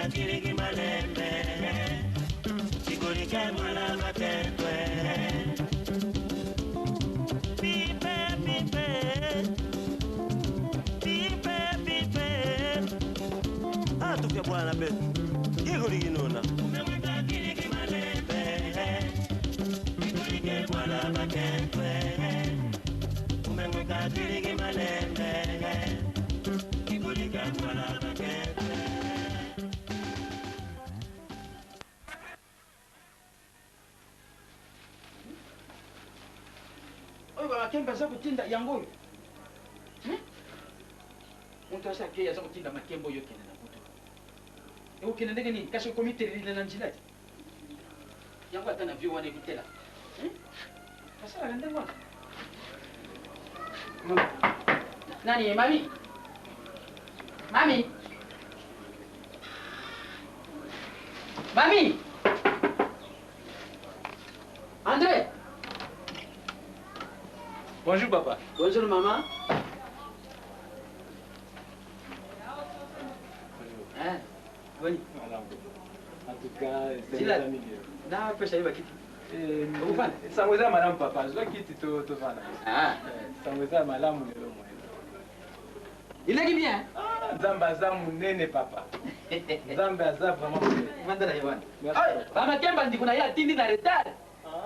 tiriki malembe Chikulike mwala matendwe Pipe pipe Pipe pipe Tukia bwana betu Chikuliki nuna Umemweka tiriki malembe Chikulike mwala matendwe Umemweka tiriki malembe Chikulike mwala matendwe Makemba za kutinda yango. Muntu ashakeya za kutinda makembo yote na kuto. Eo kinendege nini? Kasho komite lile na njilati. Yango atana vyo wane kutela. Kasala ngende wana. Nani mami? Mami? Mami? André? Bonjour papa. Bonjour maman. Ah, bonjour. En tout cas, c'est Sila. un ami. Na pesa hiyo kitu. Ufana. Sangweza madame papa, je kiti to vana. Ah. Sangweza malamu lelo mwe. Il est bien. Ah, Zamba za munene papa. Zamba za vraiment. Mandala Yohana. Mama Kemba ndi kuna ya tindi na retard.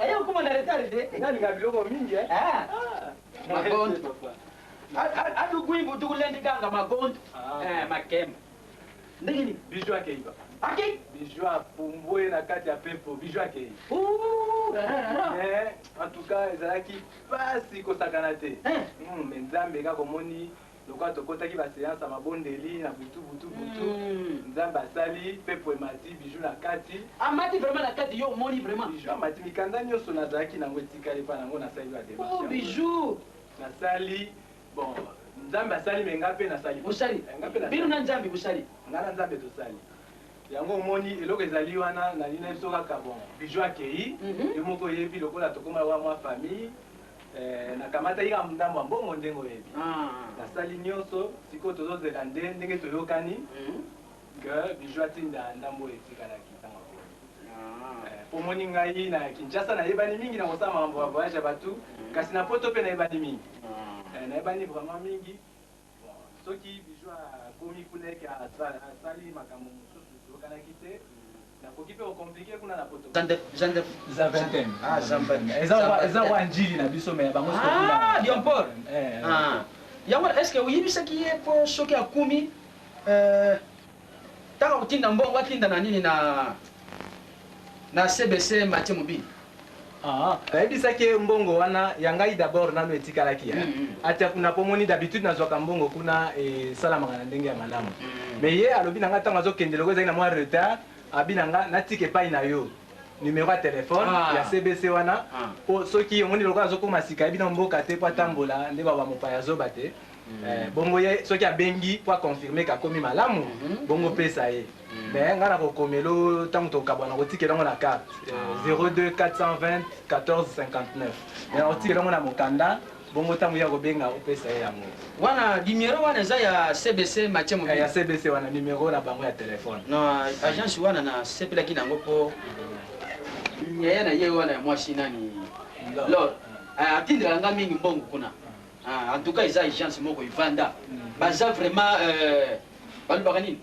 Ayo kuma na retard de. Nani ngabiloko mingi eh? Ah. Magondo. papa. Adu kuimbu tukulendi kanga magondo. Makemba. Ndini? Bijou akei papa. Akei? Bijou apumbwe na kati ya pepo, bijou akei. En tout cas, ezalaki pasi kosakana te. Mais Nzambe ka komoni lokwa tokotaki ba séance mabondeli na butu. Nzambe asali pepo emati bijou na kati. Amati vraiment na kati yo moni vraiment. Bijou amati mikanda nyonso nazalaki nango etikali pa nango nasali ba démarche. Oh bijou. Nasali bon Nzambe asali menga pe nasali. Busali. Bino na Nzambe busali. Ngana Nzambe tosali. Yango moni eloko ezali wana na lina biso kaka bon bijou akei yo moko yebi lokola tokoma wa mwa famille nakamata yika ndambo mbongo ndengo yebi nasali nyonso siko tozozela ndenge toyokani que bijou atinda ndambo etikalaki ntango po moni ngai na Kinshasa nayebani mingi na kosala mambo ya voyage ya bato kasi na poto mpe nayebani mingi nayebani vraiment mingi soki bijou akomi kuna eke asali makambo mosusu toyokanaki te nakoki mpe okomplike kuna na poto za vingtaine. Eza wa njili na biso me bango bien Paul. Yango est-ce que uyibisaki ye po soki akumi taka kutinda mbongo atinda na nini na CBC Mathieu Mobile. nayebisaki mbongo wana ya ngai d'abord nano etikalaki atia kuna pomoni d'habitude nazwaka mbongo kuna esalamaka na ndenge ya malamu mais ye alobi na nga ntango azokende loko ezalaki na mwa retard abi na nga natika epai na yo numéro ya telefone ya CBC wana po soki omoni loko azokoma sika yebi na mboka te po atambola nde bawa mopaya azoba te bongo ye soki abengi po akonfirme kakomi malamu bongo pesa ye mais nga na kokomelo ntango tokabwana kotikela ngo na carte 02 420 14 59 mais nakotikela ngo na mokanda bongo ntango ya kobenga opesa ye yango wana numéro wana eza ya CBC Mathieu Mobile ya CBC wana numéro na bango ya telefone na agence wana na sepelaki nango po yaya na ye wana ya mwasi nani lor atindelanga mingi mbongo kuna en tout cas eza agence moko ivanda baza vraiment balobaka nini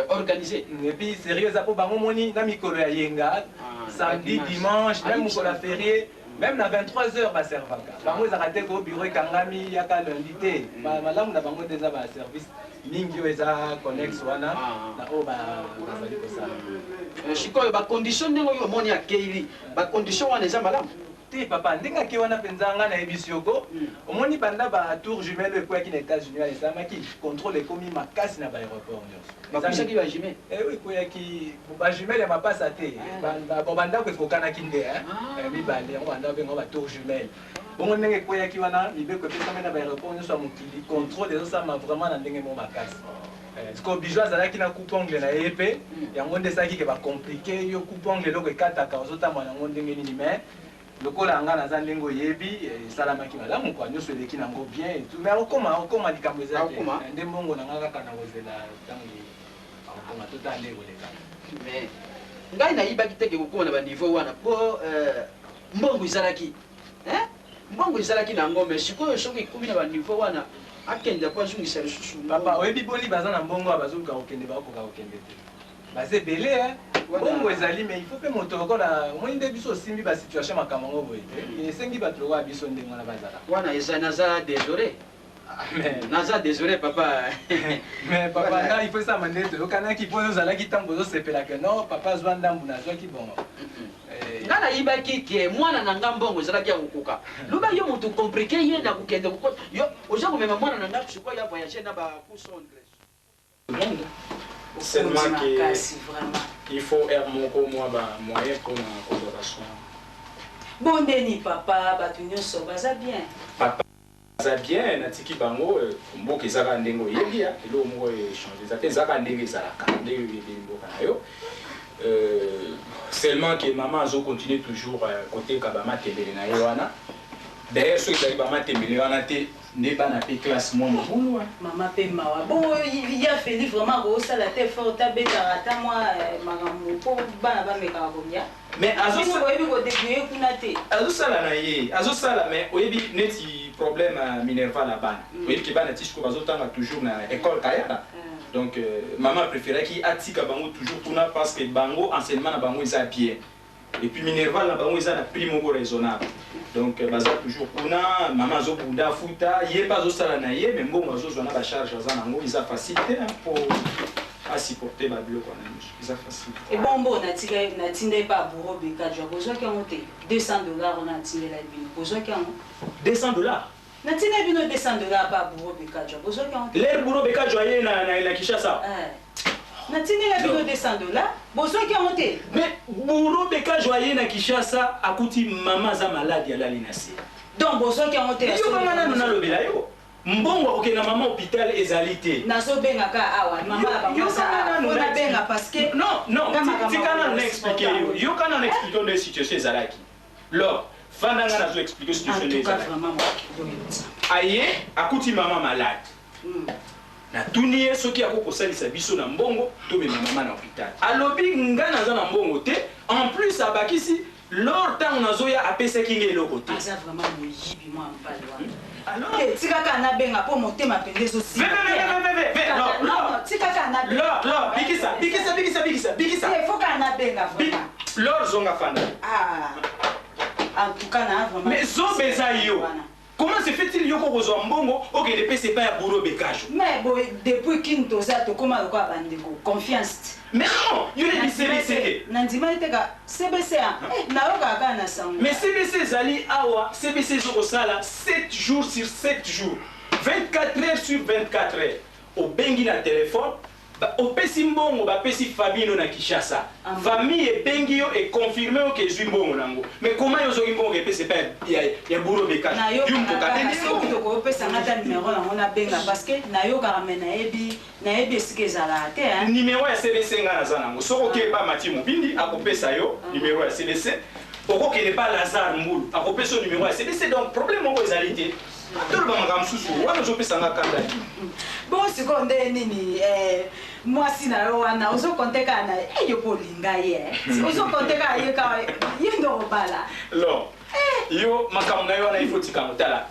organisé. Et puis sérieux, ça pour bango moni na mikolo ya yenga samedi dimanche même mokolo férié même na 23h ba servaka. Bango za raté ko bureau kangami ya ka lundi te. Malamu na bango déjà ba service mingi eza connexe wana na o ba bazali ko sala. Shikoyo ba condition ndenge yo moni akeili. Ba condition wana eza malamu. Te papa ndinga ki wana penzanga na ebisioko omoni banda ba tour jumelle ko yakina États-Unis ya samaki contrôle ekomi makasi na ba aéroport nyonso. Bakisaki ba jumelle. Oui ko yaki ba jumelle ya mapasa te. Banda ko kana kinde mi bale on banda bengo ba tour jumelle. Bongo ndenge ko yaki wana mibeko pesa na ba aéroport nyonso mokili contrôle ezo sama vraiment na ndenge mo makasi. Sko bijou azalaki na coupe ongle na yepe yango ndesaki ke ba compliqué yo coupe ongle loko ekataka ozotamba na ngo ndenge nini mais lokola nga naza ndenge oyebi esalamaki malamu kwa nyonso eleki nango bien et tout mais okoma likambo ezali nde mbongo na nga kaka na kozela ntango on a tout allé au légal. Mais ngai nayibaki teke kokoma na baniveau wana po mbongo ezalaki mbongo ezalaki nango mais sikoyo soki ekomi na baniveau wana akende po azongisa lisusu papa oyebi boli baza na mbongo bazokoka kokende bakoka kokende te baza ebele mbongo ezali mais il faut mpe moto lokola omoni nde biso osimbi basituation makambo yango boye te esengi bato lokola biso ndenge wana bazala wana eza naza désolé naza désolé papa mais papa nga il faut esama nde toyokanaki mpo ozalaki ntango ozosepelaka non papa azwa ndambu nazwaki bongo nga nayibaki ke mwana na nga mbongo ezalaki ya kokoka loba yo moto komplike ye na kokende kokota yo oza komema mwana na nga sikoyo ya voyage na bacours anglaise seulement qu'il faut être moyen pour la collaboration. Bon Denis papa bato nyonso baza bien Papa baza bien natiki bango mboka ezaka ndenge oyebi ya eloko moko échange eza te ezaka ndenge ezalaka ndenge oyebi mboka na yo seulement que maman azo continue toujours côté kabama tembele na ye wana d'ailleurs soki ezali bama tembele wana te nde bana mpe classe mwa mobulu mama mpe mawa bon ya feli vraiment koosala te fort tabetaka ata mwa makambo mpo bana bamekaka komia mais oyebi kodebrie kuna te azosala na ye azosala mais oyebi neti problème minerva na bana oyebi ke bana ti sikoyo bazotanga toujours na école kayala donc maman préféraki atika bango toujours kuna parce que bango enseignement na bango eza bien et puis minerva na bango eza na prix moko raisonnable donc baza toujours kuna maman azobunda futa ye mpe azosala na ye mais mbongo azozwa na bacharge aza nango eza facile te mpo asupporter babiloko wana nyonso eza facile ebombo natindai mpe aburo bekajwa bozwaki yango te $200 ona atindela bino bozwaki yango $200 natindai bino $200 mpe aburo bekajwa bozwaki yango te lere buro bekajwa ye na Kinshasa natindela bino $200 bozwaki yango te mais buro bekajwa ye na Kinshasa akuti mama aza maladi alali na se donc bozwaki yango te yo kanga nano nalobela yo mbongo okenda mama hôpital ezali te nazobengaka awa mama nabenga parce que non tikana na expliquer yo kana na expliquer nde situation ezalaki lors fandanga nazo expliquer situation nde ezalaki aye akuti mama malade na tuni ye soki akokosalisa biso na mbongo tobema mama na hôpital alobi nga naza na mbongo te en plus abakisi lors ntango nazoya apesaki nga eloko te aza vraiment moyibi mwa mpale wana tikaka nabenga mpo motema pende ezotikaka bikisa foka nabenga lors zonga fanda en tout cas na vraiment mais zobeza yo comment se fait-il yoko kozwa mbongo okende pe c'est pas ya buro bekajo mais depuis kini toza tokóma lokola bandeko confiance mais non yo lebi CBC nandimali teka CBC nayokaka kaka na sango mais CBC ezali awa CBC ezokosala 7 jours sur 7 jours 24 heures sur 24 heures obengi na téléphone opesi mbongo bapesi famille na Kinshasa famille ebengi yo et confirmer yo ke ezwi mbongo nango mais comment yo zoki mbongo epesi pa ya buro bekajo na yo soki tokopesa ngata numéro nango nabenga parce que nayokaka me nayebi esika ezalaka te numéro ya CBC nga naza nango soki okeye pa Mati Mobindi akopesa yo numéro ya CBC okokende pa Lazare Mbulu akopesa yo numéro ya CBC donc problème moko ezali te toloba makambo mosusu wana ozopesanga kanda bon sikoyo nde nini mwasi na yo wana ozokonteka na yo kolinga ye ozokonteka ye kaka ye ndo kobala lo yo makambo na yo wana ifo tikango tala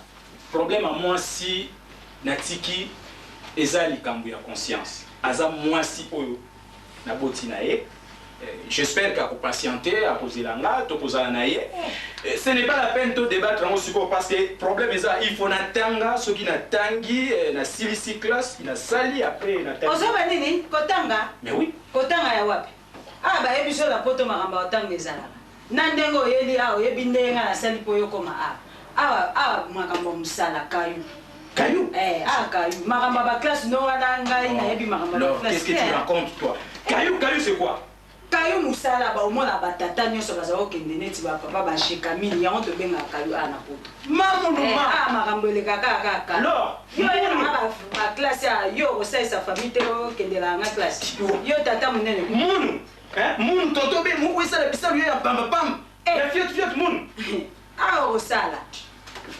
problème ya mwasi natiki eza likambo ya conscience aza mwasi oyo naboti na ye j'espère qu'à patienter, à poser la main, à poser la naïe. Ce n'est pas la peine de débattre en support parce que le problème est ça, il faut n'attendre ceux qui n'attendent, na silisi classe, il a sali après n'attendre. Ozo banini kotanga? Mais oui. Kotanga ya wapi? Ah bah ebi so la poto maramba otanga ezala. Nandengo yeli a oyebi ndenga na sali po yokoma a makambo musala kayu. Caillou? Caillou. Maramba ba classe no wana ngai na yebi maramba ba classe. Qu'est-ce que tu racontes toi? Caillou c'est quoi? Caillou musala ba omona batata nyonso baza okende neti ba papa ba shikamini yango to benga Caillou ana poto. Mamunuma. Makambo le kaka. Alors, yo ba classe ya yo osaisa famille te okende la nga classe. Yo tata munene. Munu. Munu toto be mu wesa la bisalu ya pam. La fiat munu. Osala.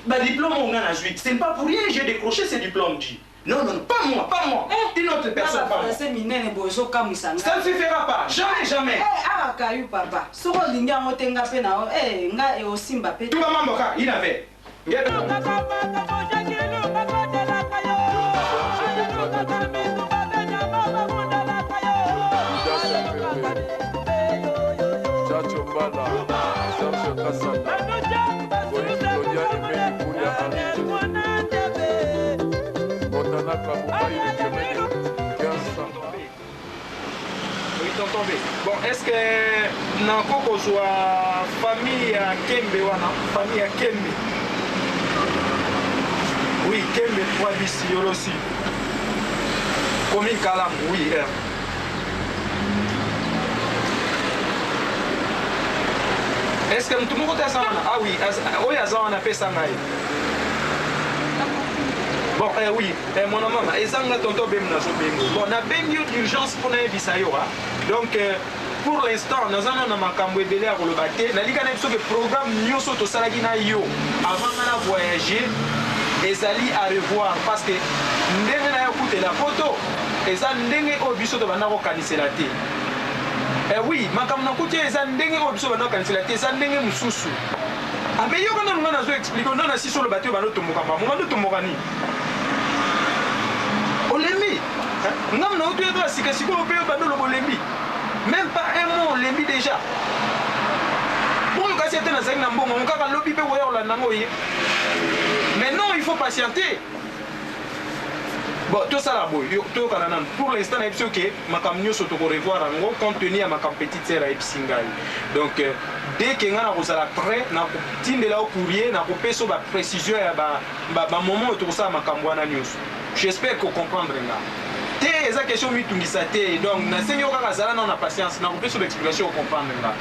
Bah diplôme on a joué. C'est pas pour rien j'ai décroché ce diplôme dit. Non, non, pas moi, pas moi. Une autre personne, pas moi. Ça ne suffira pas, jamais, jamais. Ah, Kayou, papa. Si on dit que tu es aussi Mbappé. Tout le monde, il avait. Bon, est-ce que Nankoko soit famille à Kembe wana, famille à Kembe? Oui, Kembe pour ici aussi. Commune Kalam, oui. Est-ce que tout le monde a ça? Ah oui, oui, on a fait ça. Bon, oui, mon maman, et ça, on a tonton Bemna. Bon, on a bien eu d'urgence pour nous bisayo. Donc, pour l'instant, nous avons un macambo de l'air pour le bâtir. Nous avons un programme Nyoso to Salagina Yo. Avant de voyager, et Zali à revoir. Parce que nous avons écouté la photo. Et ça, nous avons obligé de organiser la thé. Eh oui, macambo n'a écouté, et ça, nous avons obligé de organiser la thé. Ça, nous avons moussou. Ah, mais quand on a expliqué, on a assis sur le bateau, on a tout le Olembi, nous avons dit que si vous avez Olembi, même pas un mot Olembi déjà. Pour le cas c'est un bon, on a lobby mais non, il faut patienter. Bon, tout ça là, pour l'instant, il faut que ma camion se revoir en compte tenu à ma petite sœur à Epsingal. Donc, dès que nous avons prêt, nous avons là au courrier, nous avons fait la précision à moment où tout ça ma camion news. J'espère que vous comprendrez là. C'est la question que vous donc, nous avons patience, nous avons fait l'explication pour comprendre là.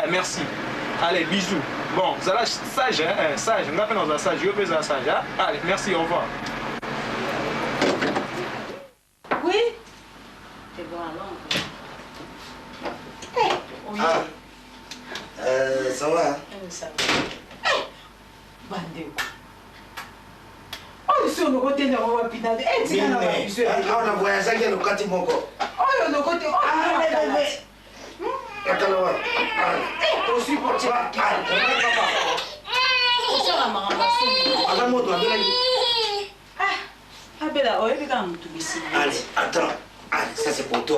Merci. Allez, bisous. Bon, vous allez sage, sage, nous avons fait sage, je vais faire sage. Allez, merci, au revoir. Oui. C'est bon, alors. Oui. Ça va? Ça va. Bandé. Oh, sur le côté de la pinade. On a voyagé avec le côté Moko. Oh, le côté. Attends, aussi pour toi. Allez, attends. Allez, ça c'est pour toi.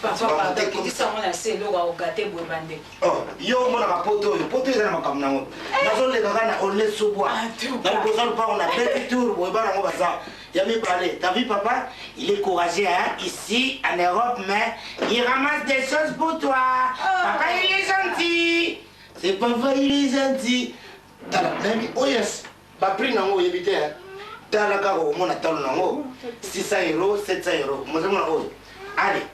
Papa, dis ça, on a essayé de gâter Bourbandé. Oh, yo, mon poto, poto est dans ma caméra. Dans le gars, on laisse sous bois. Dans le posant pas, on a fait le tour, on va voir ça. Il a mis parler. T'as vu, papa? Il est courageux, hein, ici, en Europe, mais il ramasse des choses pour toi. Papa, il est gentil. C'est papa, il est gentil. Oh yes, pas pris nango, il habite, hein. Dans la gare, on a tant nango. 600 €, 700 €. Moi, c'est allez.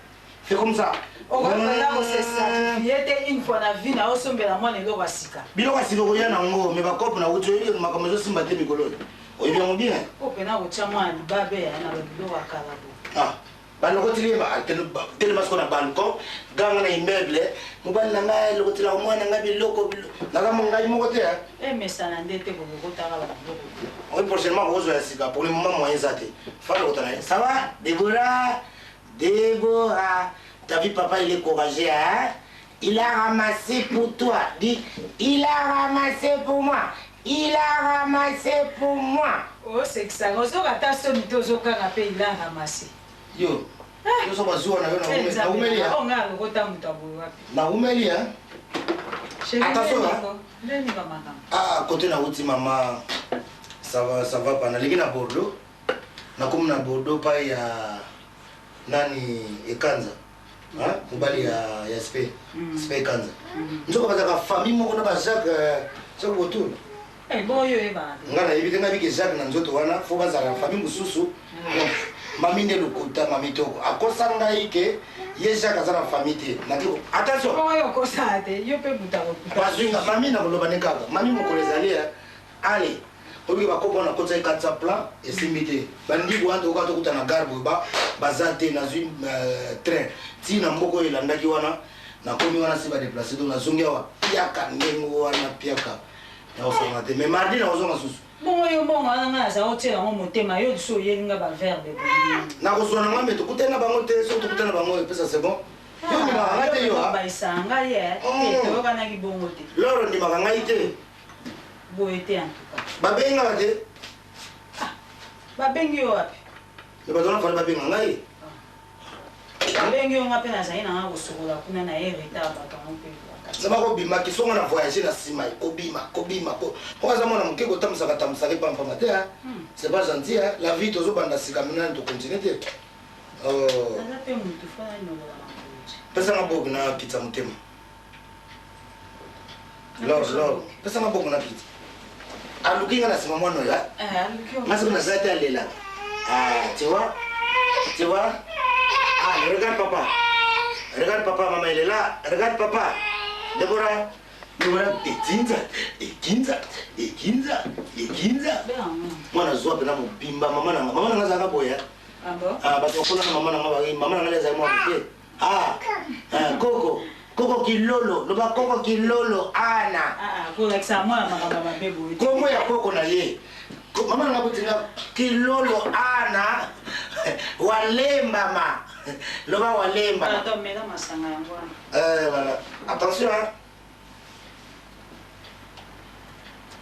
C'est comme ça. On va c'est ça. Il était une fois dans la vie, on s'est mis à moi les lois sika. Bilo wa silo ya nango, mais ba kopo na uto ile makamezo simba te mikolo. Oyi bien bien. Kopo na uchamwa babe ya na bilo wa kalabo. Ah, ba loko tili ba tele masko na balcon, ganga na immeuble, mobali na ngai loko tila omwana ngai biloko na ga mongai moko te. Mais ça n'a ndete ko bokota la biloko. Oui, prochainement on va sika pour le moment moyen zate. Fa loko tana. Ça va? Déborah, t'as vu papa, il est courageux, hein? Il a ramassé pour toi. Dis, il a ramassé pour moi. Il a ramassé pour moi. Oh, c'est que ça. On se rata son mito zo kanapé, il a ramassé. Yo. Yo so bazua na yo na umeli. On a le rota mutabu wapi. Na umeli, hein? Attention, hein? Nani ba madame? Ah, côté na uti maman. Ça va pas. Na ligi na Bordeaux. Na comme na Bordeaux pa ya nani ekanza hein mobali ya spe kanza nzoko bazaka famille moko na ba Jacques so botour bon yo eba ngana yibite ngabi ke Jacques na nzoto wana fo bazala famille mususu mami ne lokuta mami toko akosanga ike ye Jacques azana famille te nakiko attention ko yo kosa te yo pe butako bazwinga mami na koloba ne kaka mami moko lezali allez obi ba kopo na kotsa ikatsa plan esimite bandi bwando ka to kutana garbo ba bazate na zwi train ti na mboko elandaki wana na komi wana si ba déplacer donc na zongia wa piaka ndengo wana piaka na osonga te mais mardi na osonga susu Bon, yo bon nga za hotel ngo motema yo so yelinga ba verbe. Na ko zona ngame to kutena bango te so to kutena bango pesa c'est bon. Yo ni ba ngate yo ha. Ba isanga ye. To kana ki bongo te. Loro ni ba ngaite. Bo ete en tout cas. Ba benga ba te. Ba bengi yo wapi? Le ba dona fa ba benga ngai. Ba bengi yo ngape na zaina nga kusokola kuna na herita ba kango pe. Saba ko bima ki songa na voyager na sima kobima ko za mona muke ko tamsa ka tamsa ke pampa mate ha c'est pas gentil hein la vie tozo banda sika mina to continuer te Nada pe mutu fa no la. Pesa nga bogu na pizza mutema lor pesa nga bogu na pizza alukinga na sima mwana ya Alukinga masa na zata lela tu vois regarde papa maman elle est là regarde papa Deborah, ikinza. Mwana zwa pena mubimba mama nanga zanga boya. Abo? Bato kona mama nanga leza mwa mpe. Koko kilolo, loba koko kilolo ana. Ko like sa mwa makamba bebo. Komo ya koko na ye. Mama nanga butinga kilolo ana. Walemba ma. Loba walemba. Attends, mais là masanga yango. Voilà. Attention hein.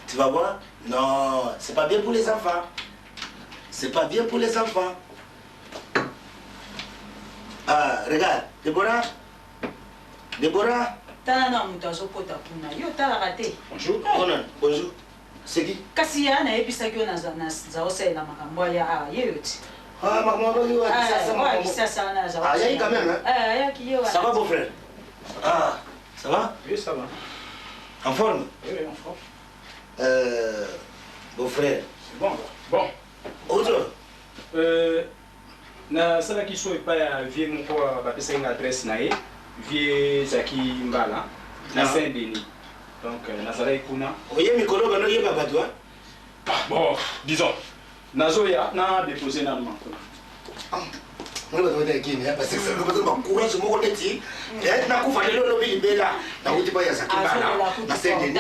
Tu vas voir? Non, c'est pas bien pour les enfants. C'est pas bien pour les enfants. Regarde, Déborah. Tala na mutu azokota kuna. Yo tala kate. Bonjour. Bonjour. C'est qui? Kasi ya na episa kyo na za osela makambo ya yeyoti. Maman, Ça va, beau-frère? Ça va? Oui, ça va. En forme? Oui, en forme. Beau-frère. C'est bon. Bon. Autre? Na sala ki so epa ya vie moko bapesa nga adresse na ye vie Zaki Mbala na Saint-Denis. Donc nazala ikuna. Oye mikolo bano yeba bato bon, disons nazoya na déposer na makuna. Moi je vais te dire parce que ça veut dire courage mon côté na kufa lelo lobi libela na kuti pa ya Zaki Mbala na Saint-Denis.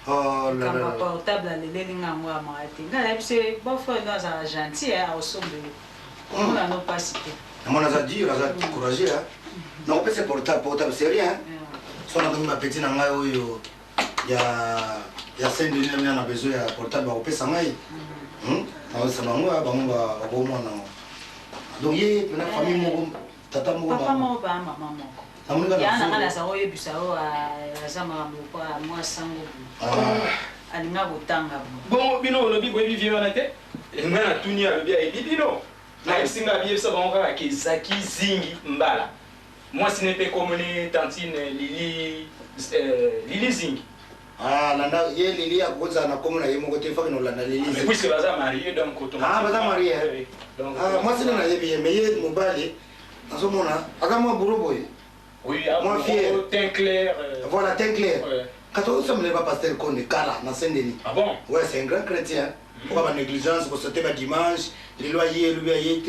Oh là là. Portable leli ngamwa maati. Ngala bise bofo ndo za gentil au sombe. On n'a pas cité. On a dit, on a encouragé. Non, c'est portable, c'est rien. Si on a donné ma petite nanga, il y a 5 minutes, on a besoin de portable, on peut s'en aller. Ça m'a dit, on va au moins. Donc, il y a une famille, tata, papa, maman, maman. Il y a un an, ça a eu du sao à Zamara, moi, sango. Alina Botanga. Bon, bino, le bibo est vivant à la tête. Et moi, la tunia, le bien est bino. Na singa biye ça banga ke Zaki Zingi Mbala. Moi ce n'est pas comme les tantine Lili Zingi. Landa ye Lili a goza na comme na yemo côté fa no landa Lili. Mais puisque baza marié donc automatiquement. Baza marié. Donc moi c'est na ye bien mais ye mobali. Nazo mona aga moi boulot boy. Oui, moi fier teint clair. Voilà teint clair. Quand on semble pas pasteur qu'on est Kala na Saint-Denis. Ah bon? Ouais, c'est un grand chrétien. Pourquoi pas négligence pour sauter le dimanche, les loyers, lui allez,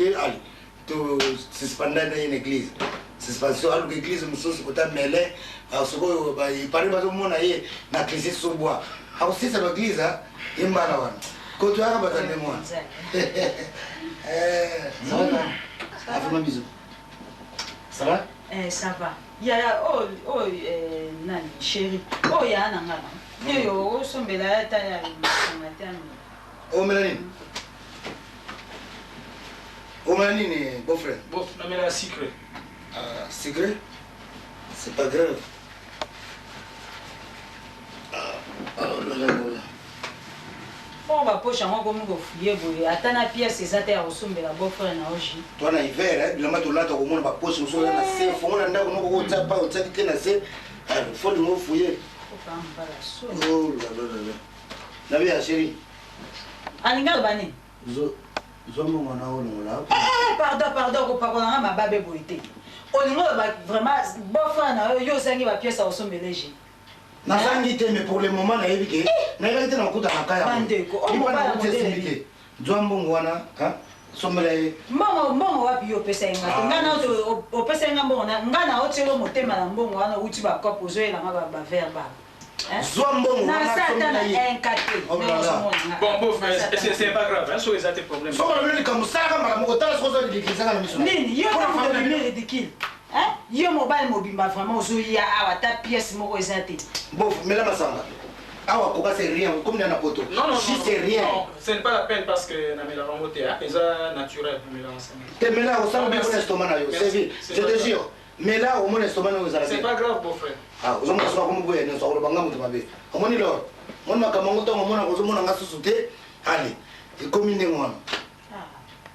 tout suspendre dans une église. Suspension à l'église, nous sommes au temps mêlé, il paraît pas tout le monde aille na crise sur bois. Ah aussi c'est l'église hein, il m'a là. Quand tu as battu de moi. Ça va là. Ah fais-moi bisous. Ça va? Ça va. Il y a nani chérie. Oh il y a nanga. Yo sombela ta ya matin. Oh Mélanie. Oh Mélanie, beau-frère. Bon, on a la secret. Secret? C'est pas grave. Oh là là là. Bon, bah, poche, on va fouiller. Attends, la pièce, c'est ça, t'es au sommet, la beau-frère, n'a pas. Toi, on a hiver, hein. Le matin, on a au monde, ma poche, nous sommes là, c'est fond, on a pas, on sait que c'est. Il faut le mot fouiller. Oh là là là là. Nabia, chérie. Alinga, bani. Pardon, pardon, ma babe boité. On vraiment, beau-frère, yo, c'est une pièce au sommet léger. Nazangi te mais pour le moment na yebike na yebike na kuta makaya bandeko o mo bala modele Joambongo wana ha sombela ye mbongo wapi yo pesa nga ngana o pesa nga mbongo ngana o tshelo motema na mbongo wana uti ba kopo zo ela nga ba verba Zwambongo. Na sata na enkate. Bon, beau frère, c'est pas grave, hein, sur tes problèmes. So on le comme ça comme la mokota so zo dikisa na miso. Nini, yo na de ridicule. Hein? Yo mobile mobimba vraiment zo ya awa ta pièce moko ezate. Bon, mais là masanga. Awa koka c'est rien, comme dans la poto. Non, si c'est rien. Non, ce n'est pas la peine parce que na mela remonter, hein, c'est naturel mela ensemble. Te mela au sang de l'estomac na yo, c'est vie. Je te jure. Mais là au moins l'estomac na yo za. C'est pas grave, beau frère. Ah, vous m'avez comme vous ne so banga mutu mabe. Omoni lo. Mon makamango to mona ko zo mona ngasusu te. Allez. Et comme une ngwana.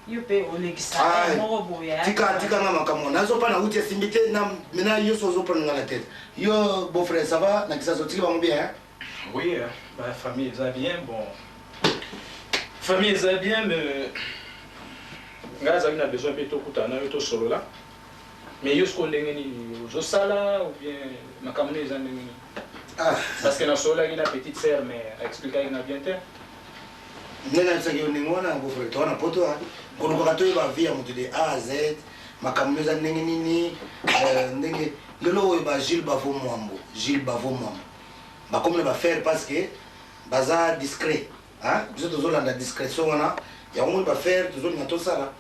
Yo pe olekisa moko boya. Tika nga makambo. Nazo pa na uti simbite na mena yo so zo prendre la tête. Yo beau frère, ça va? Na kisa so tiki ba bien hein? Oui, la famille est bien, bon. Famille est bien, mais. Gaza a besoin de tout solo là. Mais yo ce qu'on est sala ou bien ma caméra les amis. Parce que dans solo il a une petite sœur mais expliquer il a bien terre. Nena tsaki oningona beau frère, toi na poto hein. Kono ko kato ba via mutu de A à Z. Ma caméra ndenge nini ndenge lelo ba Gilles Bavo Mwambo. Gilles Bavo Mwambo. Bah comme le va faire parce que baza discret hein vous êtes toujours dans la discrétion là il y a on va faire toujours dans tout ça là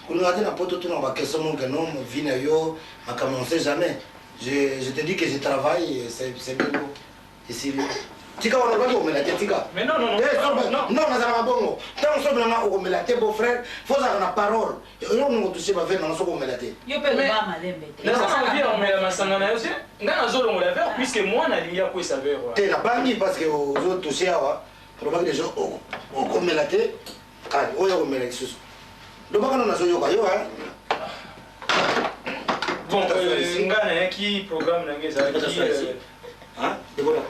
quand on regarde la poto tout on va question mon canon vie na yo ma commencer jamais je te dis que je travaille c'est bien beau ici tika on va me la tika mais non na za bongo tant so blanc on me la tête beau frère faut ça na parole yo on toucher ba faire na so on me la tête yo pe ba malembe te na ça vie on me la masanga na yo c'est ngana zolo on la faire puisque moi na liya ko savoir te na bangi parce que aux autres toucher awa pour pas que les gens on me la tête ah on yo me la sous do ba kana na so yo ka yo hein bon ngana qui programme na ngeza qui hein Déborah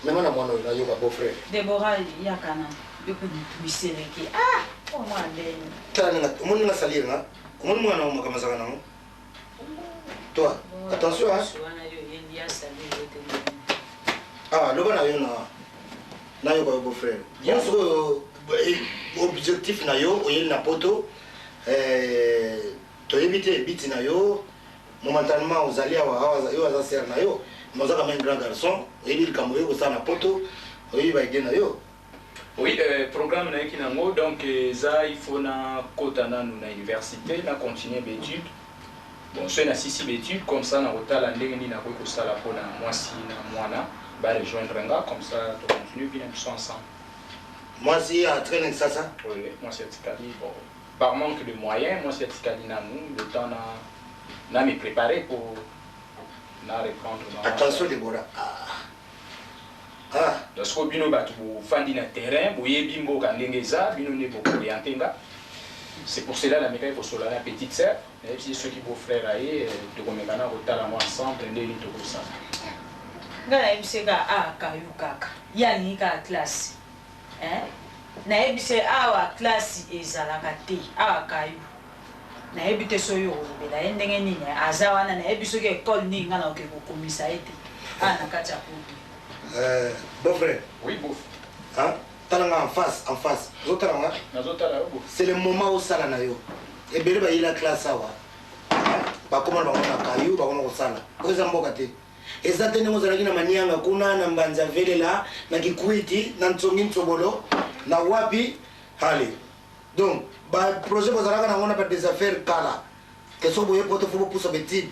mais moi na mwana na yo ka beau frère Déborah yakana biko misereki ah oh moi ben tana mon na salir na mon mwana o makama saka nango toi attention hein ah lo bana yo na yo ka beau frère yo so objectif na yo oyeli na poto to éviter biti na yo momentanément ozali awa yo aza ser na yo mais ozaka même grand garçon oyeli likambo yo kosala na poto oyebi baide na yo. Oui, programme na kinango donc ça il faut na kota na université na continuer d'études. Bon, c'est na sisi d'études comme ça na hôtel ndenge ni na ko sala pona mwasi na mwana ba rejoindre nga comme ça to continue bien ensemble. Moi si à traîner ça oui moi c'est Tikali bon par manque de moyens moi c'est Tikali na nous le temps na me préparer pour na reprendre attention Déborah parce que bino batu fandi na terrain boyebi mboka ndenge za bino ne boko orientenga c'est pour cela la meka il faut sola la petite sœur et puis ceux qui beau frère aye de komekana kotala moi ensemble ndeni to ko ça ngala ibiseka kayu kaka yani ka classe na ebise awa classe ezalaka te awa kayu na ebite soyo obela ndenge nini azawana na ebiso ke école ni ngana oke kokomisa ete ana kacha kubi beau frère oui beau hein talanga en face zotalanga c'est le moment où sala na yo ebele ba ila classe awa ba koma ba ngona kayu ba ngona kosala oza mboka te ezate ndenge ozalaki na manianga kuna na mbanza velela na kikwiti na ntsongi ntsobolo na wapi hali donc ba projet bozalaka na ngona ba des affaires kala que so boye poto fubo pusa betide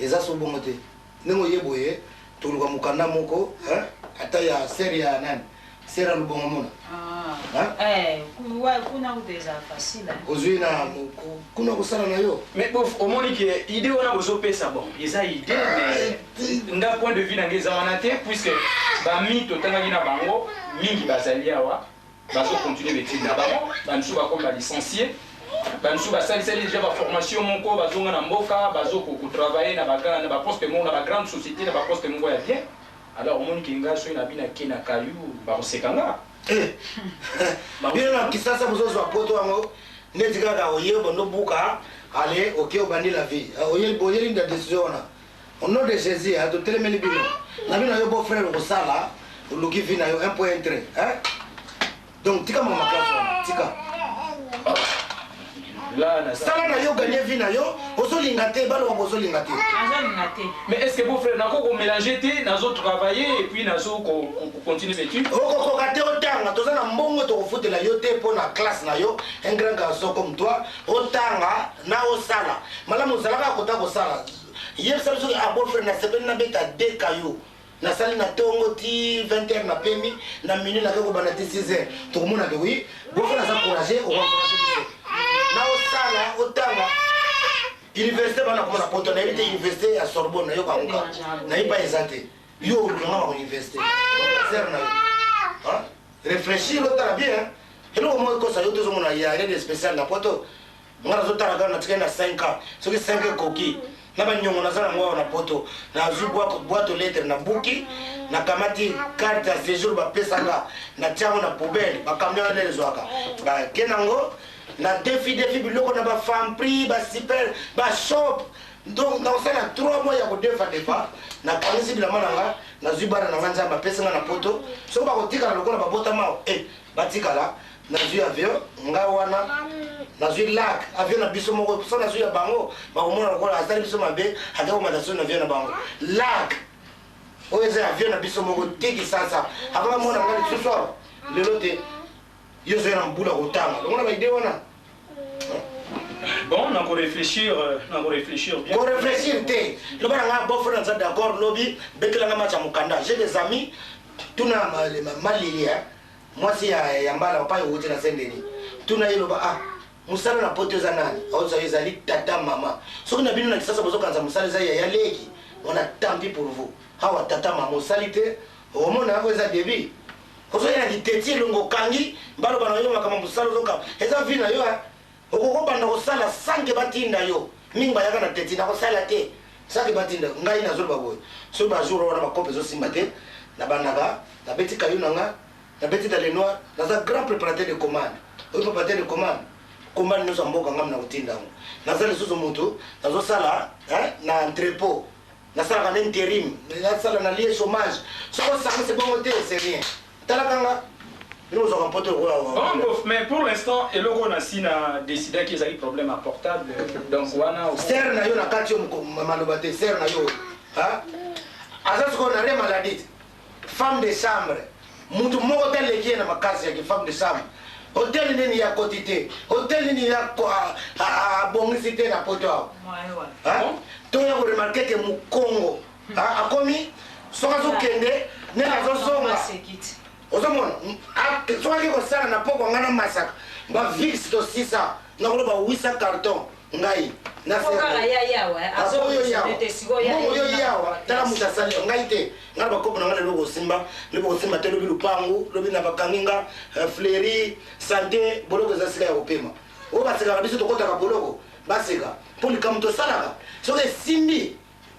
eza so bongo te ndenge oyeboye toluka mukanda moko ata ya série ya nani sera lubongo mona kuna kuteza facile ozwi na kuna kusala na yo mais bof omoni ke idée wana bozopesa bon eza idée mais nga point de vue na ngeza wana te puisque bami totangaki na bango mingi bazali awa bazo continuer l'étude na bango bamisu bakomi balicencié bamisu basalisali déjà baformation moko bazonga na mboka bazo kotravailler na baposte moko na bagrande société na baposte moko ya bien alors omoni ke nga soki na bina ke na kayu bakosekanga bino na kisasa bozozwa poto yango neti kaka oyeba nobuka ale oke obandi la vie oyeli nda décision wana au nom de Jésus atotelemeli bino na bino yo beau frère okosala oluki vi na yo 1.3 donc tika mama classe wana tika sala na yo gagner vie na yo ozolinga te balo ozolinga te mais est-ce que beau frère nako ko mélanger te nazo travailler et puis nazo ko continuer l'étude ko kate otanga toza na mbongo to kofutela yo te po na classe na yo un grand garçon comme toi otanga na osala malamu zalaka kota ko sala hier ça so a beau frère na sebeli na beta de kayo na sali na tongo ti 20h na pemi na minute na ko bana ti 6h to mona ke oui beau frère ça encourager o encourager na osala otanga université bana ko na poto na été université à Sorbonne na yo ka muka na ipa ezate yo na ma université ser na hein réfléchir otala bien hello mo ko sa yo to mona ya rien de spécial na poto ngara zo tala na tika na 5 ans so ki 5 koki na ba nyongo na sala ngwa na poto na zu boîte lettre na buki na kamati carte à séjour ba pesanga na tiango na poubelle ba kamia na lezwaka ba kenango na défi biloko na ba femme prix ba super ba shop donc dans ça na 3 mois ya ko defa na kanisi bila mananga na zubara na nganja ba pesanga na poto so ba ko tikala lokola ba bota ma ba tikala na zui avion nga wana na zui lac avion na biso moko so na zui ya bango ba ko mona lokola asali biso mabe akako mataso na avion na bango lac oza avion na biso moko tiki sasa akaba mona ngali ce soir lelo te yo zo na mbula kotanga ngona ba idée wana bon on a ko réfléchir bien ko réfléchir te le bana nga bo frère ça d'accord lobby bekela nga match mukanda j'ai des amis tuna malilia moi si ya mbala pa yo na sendeni tuna yelo ba musala na poteza nani auza ezali tata mama soki na bino na kisasa bozo kanza musala za ya leki on a tant pis pour vous hawa tata mama musalité au monde na ko za débit ko so ya diteti longo kangi mbalo bana yo makama musala zoka eza vina yo okoko banda ko sala sange batinda yo mingba yaka na teti na ko sala te sange batinda ngai na zolo baboy so ba jour wana ba kope zo simate na banaka na beti kayo nanga na beti dans les noirs dans un grand préparateur de commande au préparateur de commande nous sommes mboka ngam na utinda na sala suzo moto na zo sala na entrepôt na sala na intérim na sala na lié chômage so ko ça c'est bon côté c'est rien talakanga nous avons un poteau mais pour l'instant et le on a si na décidé qu'ils avaient problème à portable donc wana ser na yo na kati malobate ser na yo azas ko na maladie femme de chambre mutu moko tele qui na makasi ya femme de chambre hôtel nini ya quantité hôtel nini ya bongisi na poto to ya ko remarquer que mu Congo akomi soka zo kende ne na zo zonga ozomona soki kosala na poko ngana masaka ba vix to 600 na koloba 800 carton ngai na oyo yawa tala mutu asali ngai te ngana bakopo na ngana lobo simba te lobi lupangu lobi na bakanginga fleuri santé boloko eza sika ya kopema oyo basekaka biso tokotaka boloko baseka mpo likambo tosalaka soki esimbi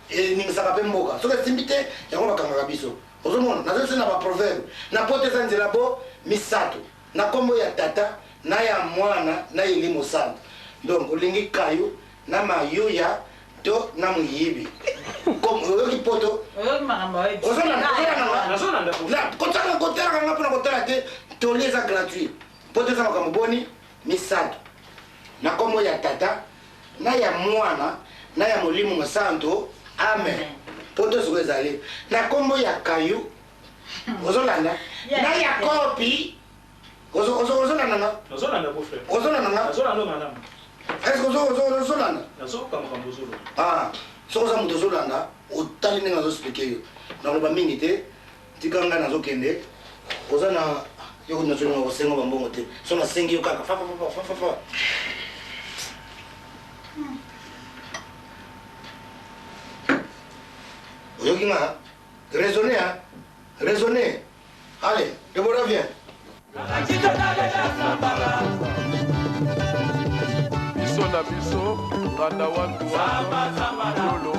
eningisaka mpe mboka soki esimbi te yango bakangaka biso ozomona nazosi na baproverbe na poto eza nzela bo misato na kombo ya tata na ya mwana na elimo santo donc olingi kayo na mayuya to na muyibi oyoki poto kotalaka nga mpona kotala te toli eza gratuit poto eza makambo boni misato na kombo ya tata na ya mwana na ya molimo mosanto amen poto siko ezali na kombo ya kayu ozolanda na ya kopi ozolanda nga est-ce que ozolanda soko oza moto ozolanda otali ndenge azoexplike yo nakoloba mingi te tika ngai nazokende oza na yoko nazolinga kosenga bambongo te so nasengi yo kaka fafafafafafa oyoki nga raisonner allez Deborah viens biso na biso banda wantu yolo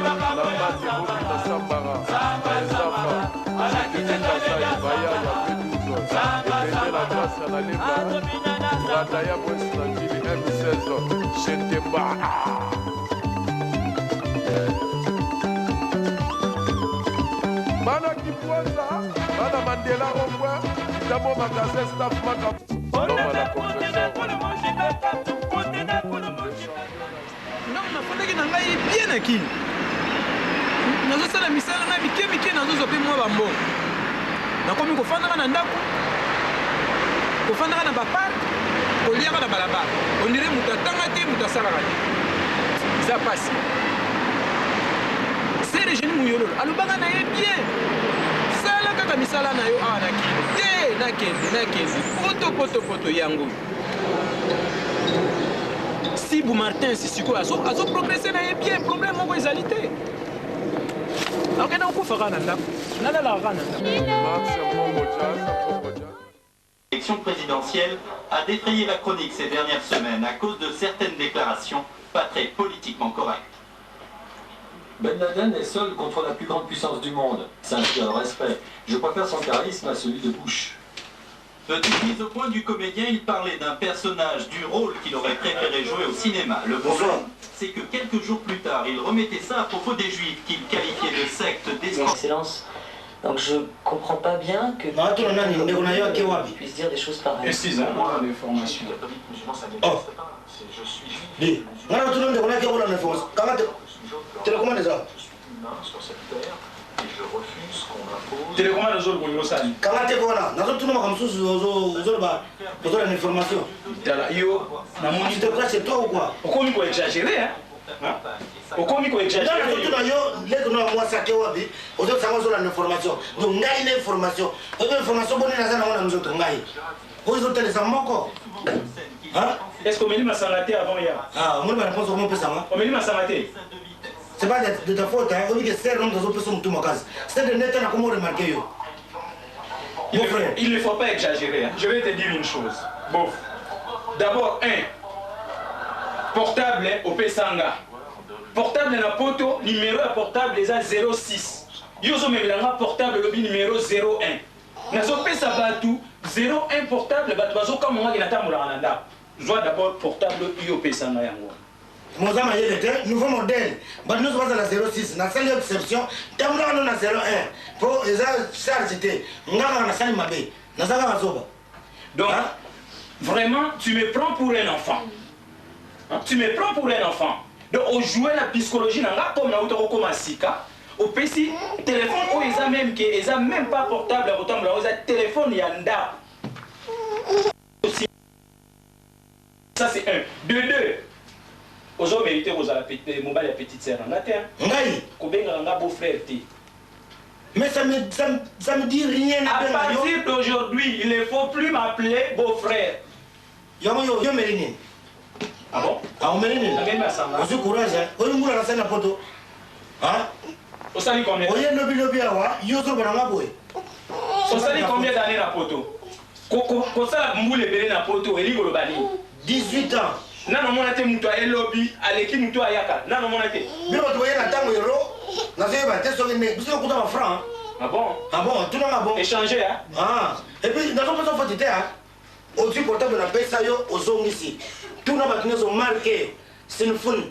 lambati boki na sambara ezamba alikekekasai baya ya beduzo ebende la grâce na lemba rata ya mwesi na njili m16 shetemba bana kipwasa bana mandela ombwa kitamo magasin staff maka on a la confession nafandaki na ngai bien na kini nazosala misala ngai mike nazozwa mpe mwa bambongo nakomi kofandaka na ndako kofandaka na baparke koliaka na balabala ondire moto atanga te moto asalaka te eza pasi sere jeni muyololo alobanga na ye bien sala kaka misala na yo awa na kini te nakende poto yango Sibu Martin sisiko azoprogresse na ye bien problème moko ezali te akenda okufaka na ndako nalalaka na ndako. L'élection présidentielle a défrayé la chronique ces dernières semaines à cause de certaines déclarations pas très politiquement correctes. Ben Laden est seul contre la plus grande puissance du monde. Ça inspire le respect. Je préfère son charisme à celui de Bush. Petite mise au point du comédien, il parlait d'un personnage du rôle qu'il aurait préféré jouer au cinéma. Le problème, c'est que quelques jours plus tard, il remettait ça à propos des Juifs qu'il qualifiait de secte d'escrocs. Excellence. Donc je comprends pas bien que tu puisses dire des choses pareilles. Excusez-moi l'information. Oh. Dis, télécommande aux autres pour ça. Quand tu vois, nous avons comme ça, l'information. Yo, tu te crois c'est toi ou quoi? Au comique exagéré, hein? Au comique exagéré. Moi, ça qui est wabi, aux autres, ça va l'information. Donc, il y a une information. L'information, bonne, nous autres, aux autres, les amants. Est-ce qu'on m'a sangaté avant hier? Ah, moi, je réponds au mot pesant. On m'a sangaté. C'est pas de ta faute, hein. On dit que c'est l'homme dans autres personnes tout ma case. C'est de net, comment remarquer. Il ne faut pas exagérer. Hein. Je vais te dire une chose. Bon. D'abord, portable au Pesanga. Portable na poto, numéro à portable les a 06. Yozo memelanga portable lobby numéro 01. Nazo pesa batu 01 portable batu bazo kama ngaki natamula ananda. Joie d'abord portable yo Pesanga yango. Mozama yelete, nouveau modèle. But nous sommes à la 06. Dans cette exception, tamula nous na 01. Pour les chargés, ngaka na sali mabe. Na saka mazoba. Donc, vraiment, tu me prends pour un enfant. Hein? Tu me prends pour un enfant. Donc, on joue la psychologie dans la comme na comme Sika. Au PC, téléphone, ils ont même pas portable, ils ont téléphone yanda. Ça c'est un. De deux. Ils ont mérité mobile petite sœur. Combien de beau-frère? Mais ça me dit rien. À partir d'aujourd'hui, il ne faut plus m'appeler beau-frère. Yo Méline. Ah bon? Ah, on Méline. On se courage. On est moulin à la scène à poto. Hein? On s'en dit combien? On est lobby à wa. Yo so bananga boy. On s'en dit combien d'années à poto? Quand ça moule belé na poto, et rigolo bani. 18 ans. Non, mon até mouto a lobby, à l'équipe mouto a yaka. Non, mon até. Bien, tu voyais la tango héros. N'a pas été sur les nez. Vous savez, on franc. Ah bon? Ah bon, tout le monde a bon. Échanger, hein? Ah. Et puis, dans notre façon de hein. Au-dessus portable de la paix, ça y est, aux zones ici. Tout le monde a marqué. C'est une fun.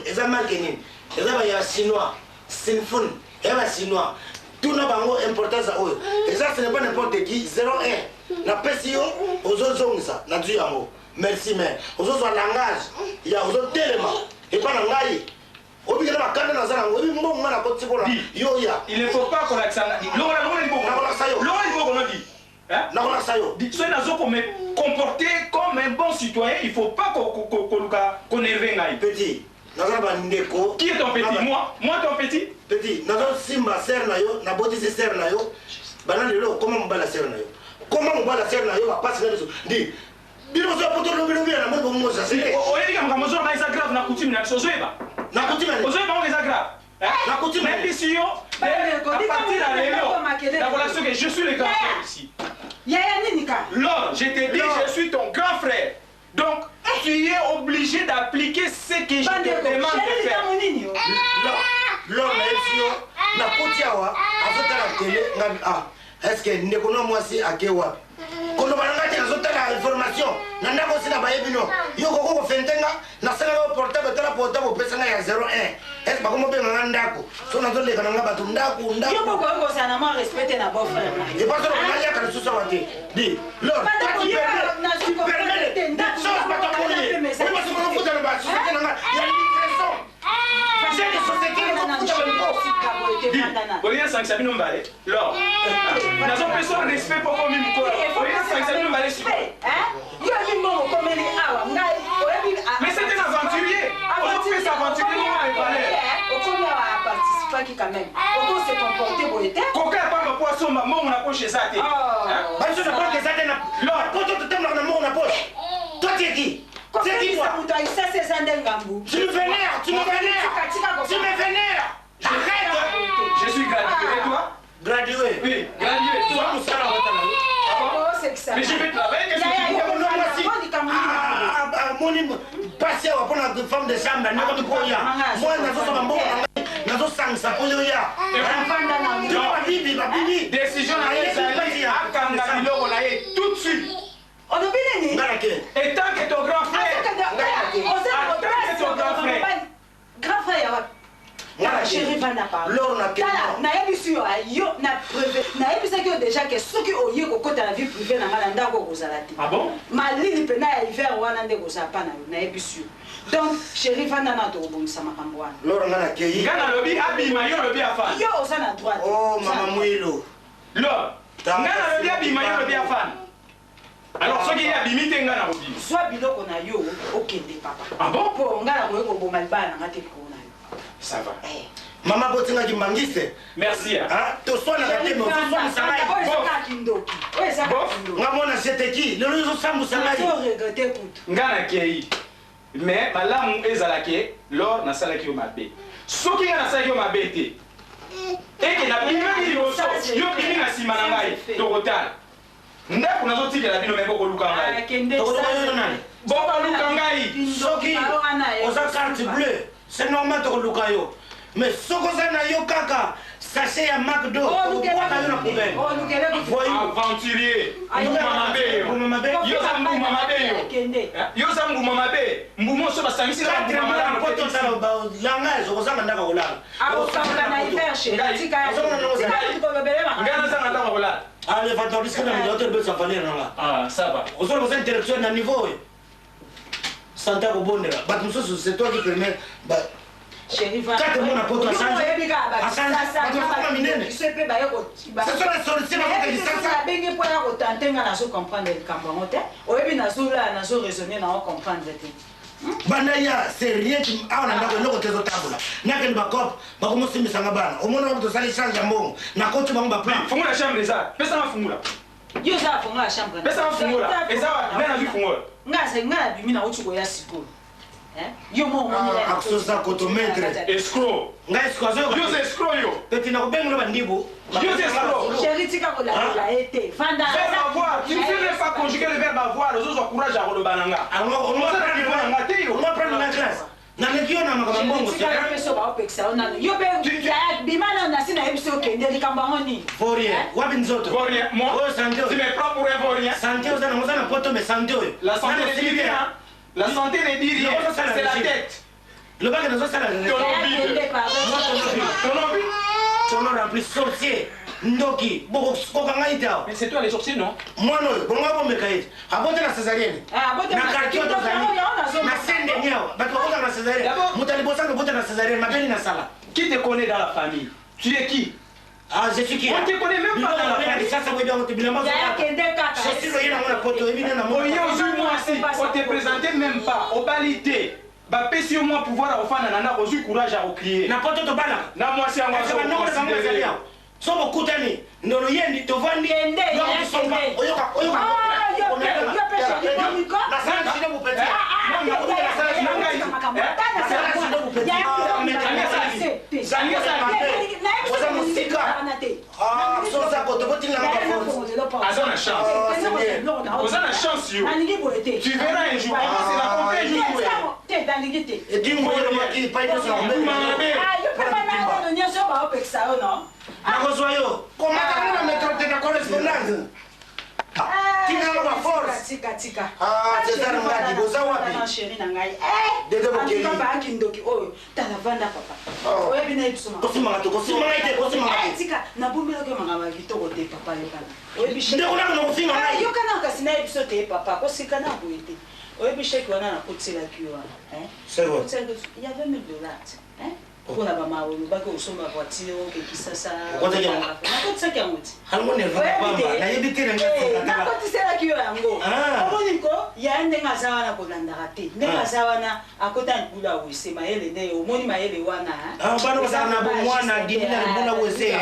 Ils ont marqué. Ils ont chinois. C'est une fun. Ils ont chinois. Tout le monde a importance à eux. Et ça, ce n'est pas n'importe qui. 01. La paix, c'est aux autres zones, ça. Merci, mais aux autres langages. Il y a aux autres éléments. Et pas dans l'aïe. Il ne faut pas qu'on accède. Soyez me comporter comme un bon citoyen, il ne faut pas qu'on éveille. Petit, qui est ton petit? Moi ton petit? Petit, Simba sert na yo, na boti sert na yo. Banane comment on bat la sert na yo? Comment on bat la sert na yo? Va passer là-dessus. Dis. Bino so poto lo bino na mo mo ça c'est. O yedi kam kamozo na isa grave na coutume na sozoeba. Na coutume. Ozoeba on isa grave. Na coutume. Même ici yo. À partir de la relation que je suis le grand frère ici. Lors, je t'ai dit je suis ton grand frère. Donc tu es obligé d'appliquer ce que je te demande de faire. Lors na kotiawa azotala télé ngabi ah. Est-ce que ndekona mwasi akewa? Kono balangati azotala information. Nanda ko sina bayebino. Yo ko fentenga na sala portable tala portable pesanga ya 01. Est-ce que bakomo benga ndako? So na zole kana ngaba ndako. Yo ko sana ma respecter na beau frère. Et pas seulement na ya kana susa wate. Dis, Lord, na permet. Chose pas ta polier. On va se faire foutre dans le bas. Ya J'ai des sociétés qui Vous voyez, ça que nous balai. Lors, nous avons besoin de respect pour nous. Vous voyez, ça que nous balai. Mais c'est un aventurier. On fait s'aventurier dans les palais. Quand même. On peut se comporter pour être. Coca pas ma poisson, maman, on a poche ça. Je ne sais pas que ça t'est là. Lors, quand tu te mets dans mon poche. Toi, tu es qui? C'est qui toi? Ça, c'est Zandengambu. Tu me vénères, tu me vénères. Tu me vénères. Arrête. Je suis gradué. Et toi? Gradué? Oui, gradué. Toi, nous sommes Mais je vais travailler. Qu'est-ce que tu veux? Passer à la femme de chambre, moi, je décision tout de suite. On a bien aimé. Et tant que ton grand frère. Grand frère, chérie Vanda parle. Na yebisu yo na privé. Na yebisa que déjà que ceux qui oyé ko kota la vie privée na malanda ko kozalati. Ah bon? Malili pena ya hiver wana nde kozapa na yebisu. Donc chérie Vanda na to bomisa makambo wana. Loro ngana keyi. Ngana lobi abima yo lobi afana. Yo osa na droite. Oh mama mwilo. Loro. Ngana lobi abima yo lobi afana. Alors ce qui est abimité ngana lobi. Soit biloko na yo okende papa. Ah bon? Pour ngana ko ko boma bana ngate ko. Ça va. Maman Botinga qui mangiste. Merci. Hein? Tu sois dans la tête, mais tu sois dans la tête. Ngamona c'était qui? Le réseau Sambu Samari. Ngana kei. Mais malamu ezalaki lors na salaki yo mabe. Soki ngana salaki yo mabe te. Eke na bima ni yoso. Yo bimi na sima na ngai. Tokotal. Ndako nazotikela bino meko ko luka ngai. Tokotal nani? Boba luka ngai. Soki oza carte bleue. C'est normal de le faire. Mais ce que ça n'a eu kaka, sachet à McDo. Oh, nous aventurier. Ah, ça va. Vous avez intellectuel à niveau. Santa Robondera. C'est toi qui permets. Chérie, quand on a poto à changer, c'est ça la solution. Banaya, c'est rien qui a un endroit de table. N'a qu'un backup, pas comme si nous avons au moment de salir sans jamon, n'a qu'au tu m'as plein. Faut la chambre, ça. Mais ça va fumula. Yo ça fumula la chambre. Mais ça va fumula. Et ça va, mais la vie fumula. Nga c'est nga bimi na uchuko ya sikolo. Yo mo mo ni la aksosa kotometre. Escroc. Nga escroc. Yo c'est escroc yo. Petit na bengo ba ndibo. Yo c'est escroc. Chérie tika ko la été. Fanda. Verbe avoir. Tu ne sais même pas conjuguer le verbe avoir. Les autres courage à le bananga. Alors on va prendre la classe. Na nekio na makambo c'est pas peso ba opeksa ona yo be bimana na sina ebiso kende likambangoni for rien wapi nzoto for rien moi tu me prends pour un for rien santé osana mozana poto me santé la santé ne dit rien la santé ne dit rien c'est la tête le bac de ça la ton rempli sorcier ndoki boko kokanga ita mais c'est toi les sorciers non moi non bon ngabo mekaite abote na césarienne na kartio to zali na sende nyao bato ko na césarienne mutalibosa ko bote na césarienne mabeni na sala qui te connaît dans la famille tu es qui ah je suis qui on te connaît même pas dans la famille ça wewe on te bilamba je suis loyer na mona poto ebi na mo yo moi aussi on te présenter même pas au balité ba pesi au moins pouvoir ofana na na ozu courage à crier na poto to bala na moi si angwa so no ko ngwa sobo kutani ndono yendi tovandi yo kusomba oyoka na sana shida bupeti nanga kuja na sana shida oza musika so za kotoboti na ngwa azana chance ozana chance yo tu verras un jour c'est la première jour et dis moi yo maki pa ito so nakozwayo komata na méthode de correspondance tina na force tika César Ngadi boza wapi chérie na ngai dede bokeli papa akindoki oyo tala vanda papa oyo bina ibisoma kosima to kosima ite kosima tika na bumbelo ke mangaba kitoko te papa yo kana oyo bisheki ndeko na kosima ngai yo kana kasi na ibiso te papa kosika na boyete oyo bisheki wana na kotela kiwa c'est vrai il y avait $1000 hein Pour la maman, on va que sommes à voiture, que ça ça. On va dire. On ça qui a monté. Alors on est vraiment pas. La yébité n'a pas. Quand tu sais là qui est ango. Comment dit quoi? Il y a un denga zawana ko landaraté. Denga zawana à côté de bula où c'est maël né au moni maël wana. Ah bana ko sana bo mwana dini na bula où c'est.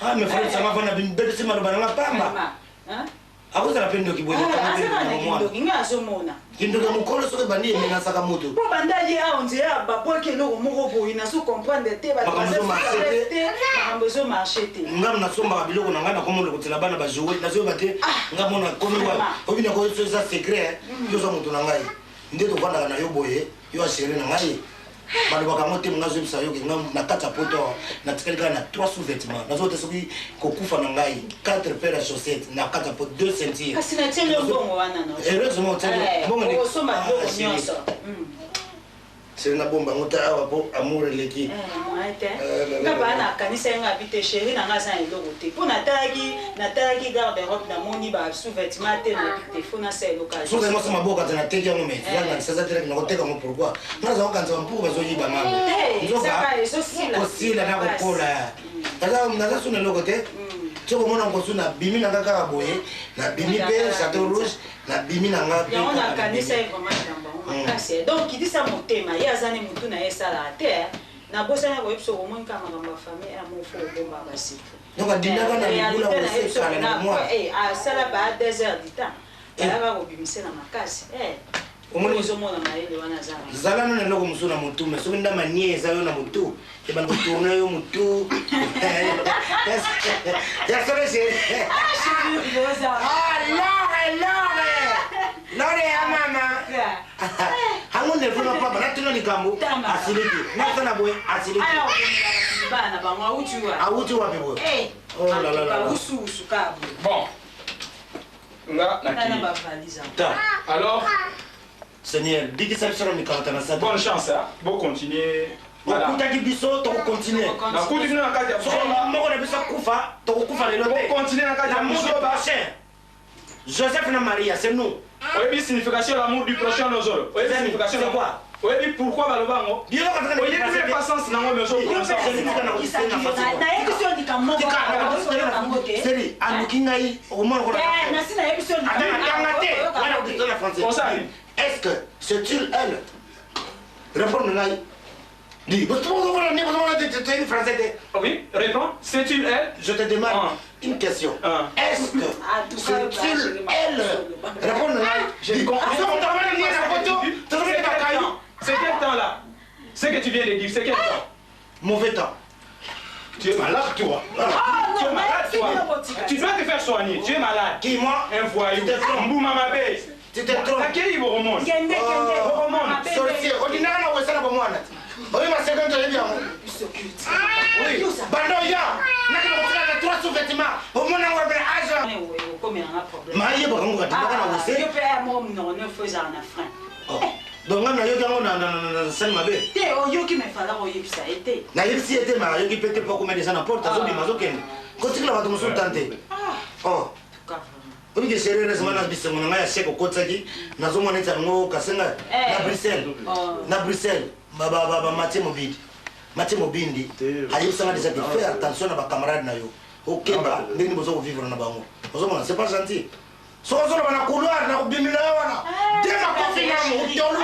Ah mais frère ça m'a fait na bin belle c'est ma bana pamba. Hein? Ako za napendo kiboje kama ndoki ngazomona kindoka mukolo soke bandi emena saka moto po bandali a on dirait ba boke loko moko boyi na so comprendre te ba bakambo marché te ngam na somba biloko na ngana komo loko tela bana ba jouer na zo bate ngamona komi wa obina ko so za secret yo zo moto na ngai ndeto vanda na yo boye yo ashere na ngai balo bakamote ngazo bisa yo ngam na kata poto na tikalika na 3 sous-vêtements nazo te soki kokufa na ngai 4 paires de chaussettes na kata poto 2 ceintures kasi na tele bongo wana no heureusement tele bongo ni so ma bongo nyonso c'est na bomba ngota awa po amour leki moite ngaba na kanisa nga bite chérie na nga sa eloko te po na talaki garde robe na moni ba sous-vêtements te na bite fo na sa l'occasion so vraiment sama boka tena teki yango mais yana sasa tena na koteka mo pourquoi na za kanza mpu ba zo yiba mambo nzoka eso sila osila na kokola naza suna eloko te toko mona ngo suna bimi na kaka boye na bimi pe château rouge na bimi na nga yango na kanisa vraiment donc il dit ça mon thème il y a zane mutu na esa la terre na bosa na koyepso ko mon kama ngamba famille a mon fo bomba basi donc adina kana ngula ko se kala na moi a sala ba 2 heures du temps ala ba ko bimise na makasi omoni zomona maele wana zana zala na loko musuna mutu me so nda manieza yo na mutu e ban tourna yo mutu ya sabe se Lore ya mama. Hangonde funa papa na tino likambo asiliki. Na sana boy asiliki. Bana ba mwa uchiwa. Auchi wapi boy? Oh la la la. Usu kabo. Bon. Nga na na ki. Alors Seigneur, dis que ça sera mi kantana sa. Bonne chance hein. Bon continuer. Voilà. Kuta ki biso to continuer. Na continuer na kati ya so moko na biso kufa to kufa lelo te. Continuer na kati ya biso prochain. Joseph na Maria, c'est nous. Oui, signification de l'amour du prochain nos autres. Oui, signification c'est quoi? Oui, pourquoi Balobango? Oui, il patience dans nos autres. Est-ce que c'est-il elle? Réponds-nous. Dis, oui, réponds. C'est-il elle? Je te demande une question. Est-ce que c'est-il elle? Réponds-nous. C'est quel temps là? Ce que tu viens de dire, c'est quel temps? Mauvais temps. Tu es malade, toi. Tu es malade, toi. Tu dois te faire soigner. Tu es malade. Qui, moi? Un voyou. Mbouma ma bête. Tu te trompes. Qui vous remonte? Sorcier. Ordinaire, on va pour moi. Oui, ma seconde, tu es bien. Oui. Bandoya. N'a 3 sous-vêtements. Au moins, on va faire argent. Maïe, on va dire. Je peux avoir mon nom, faisant un frein. Donc, on a eu un seul mabé. T'es au yo qui me fallait au yo ça été. Na yipsi était ma yo qui peut pas comme des n'importe zo di mazoken. Continue la bato tante. Oh. Obi ke serere semana biso mona ya seko kotsaki nazo mona tsa ngo kasenga na Bruxelles. Na Bruxelles. Baba Mathieu Mobindi. Mathieu Mobindi. Ayibsanga déjà de faire attention à ba camarade na yo. OK ba ndeni bozo vivre na bango. Bozo mona c'est pas gentil. Sozo bana couloir na bimila wana. Dema kofi na mutolu.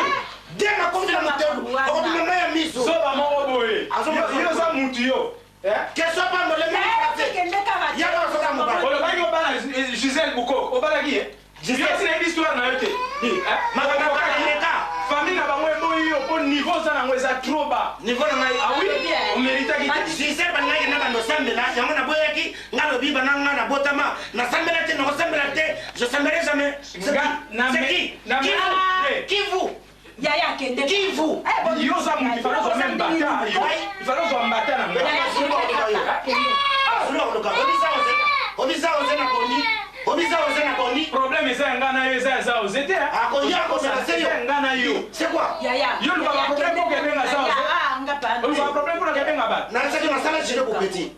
Dema kofi na mutolu. Ko bimila ya miso. So ba mo boye. Yo za mutu yo. Que soit pas le même. Ya ba so ka mo ba. O le ba yo ba Gisèle Bouko. O ba la qui est? Gisèle c'est une histoire na yote. Ma ba ka ileta. Famille na bango boye yo po niveau za na ngweza trop bas. Niveau na ngai. Ah oui. On mérite qui. Gisèle ba ngai na no sambela. Yango na boye ki ngalo bi ba na na botama. Na sambela te no sambela te. Je samberai jamais. C'est qui? Qui vous? Yaya kende. Qui vous? Yo za mu il fallait même bataille. Il fallait zo mbata na mbata. Obisa ose na kondi. Obisa ose na kondi. Problème est ngana yo za ozete. Akoya ko na sérieux. Ngana yo. C'est quoi? Yaya. Yo le ba problème pour que benga za ozete. Ah ngapa. On va problème pour que benga ba. Na saki na sala jile ko petit.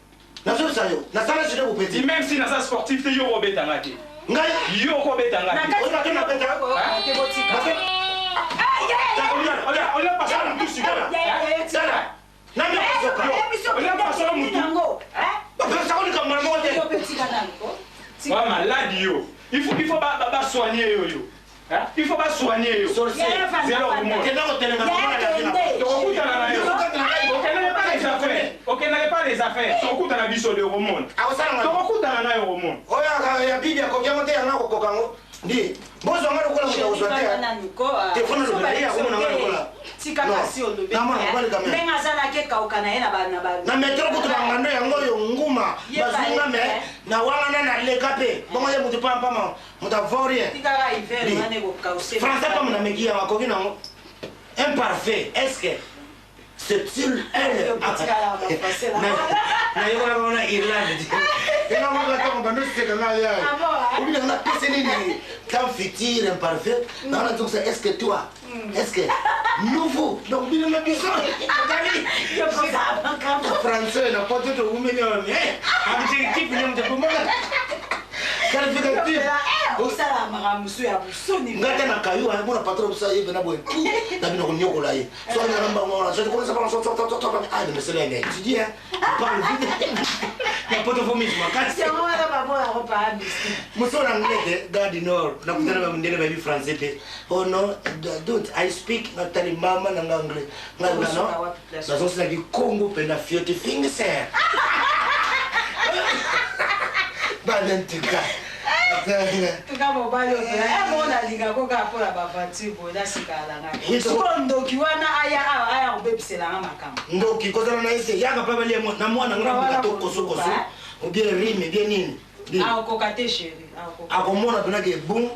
Na so sa yo. Na sala jile ko petit. Même si na sa sportif te yo robeta ngati. Ngai yo ko beta ngati. On va na beta. Te botika. On a passé un tout sur là. Na mimi soka. Ça on est comme maman. Ouais, malade yo. Il faut pas soigner yo. Il faut pas soigner yo. Sorcier. Zéro hormone. Ok, n'avez pas les affaires. Son coup dans la vie sur le hormone. Son coup dans la hormone. Oh ya bibi ya kokia mote yana ko kokango. Ndi. Bozo ngalo kola muta usotea. Telefone lo bele ya ko na ngalo kola. Tika kasi olobe. Menga sana ke kaukana yena ba. Na metro ko tubangando yango yo nguma. Bazunga me na wanga na lekape. Bongo ye mutu pampa ma. Muta vorie. Tika ga hiver ngane ko kause. Français pas na mekia ma kokina ngo. Imparfait. Est-ce que c'est-il elle? Na yoko na na Irlande. Ina mo ga to bando se kana ya. Obi na pese ni quand futur imparfait. Na donc ça est-ce que toi? Est-ce que nouveau donc bien na biso. Yo ça pas français na pas tout ou mais avec équipe ni mtu kumanga. Qualificatif. Osala maramusu ya busoni. Ngata na kayu ha mona patron busa yebe na boy. Na bino konyo la ye. So na namba ngona so ko sa pas so ah mais c'est là tu dis hein. Parle vite. Ya poto vomis makasi. C'est moi là ba bona ko pa bisi. Muso na ngete gadi nord na kutana ba ndele ba bi français pe. Oh no, don't I speak natali mama na anglais. Ngala no. Na so sina ki Congo pe na fiote fingeser. Ba nentika. Tukabo balo mona linga ko ka pola bafati boda sikala ngani ndoki wana aya ubebisela ngamakamba ndoki kozana na ese yaka pabali na mwana ngrambuka to koso ou bien rime bien nini akokate chéri akomona penake bon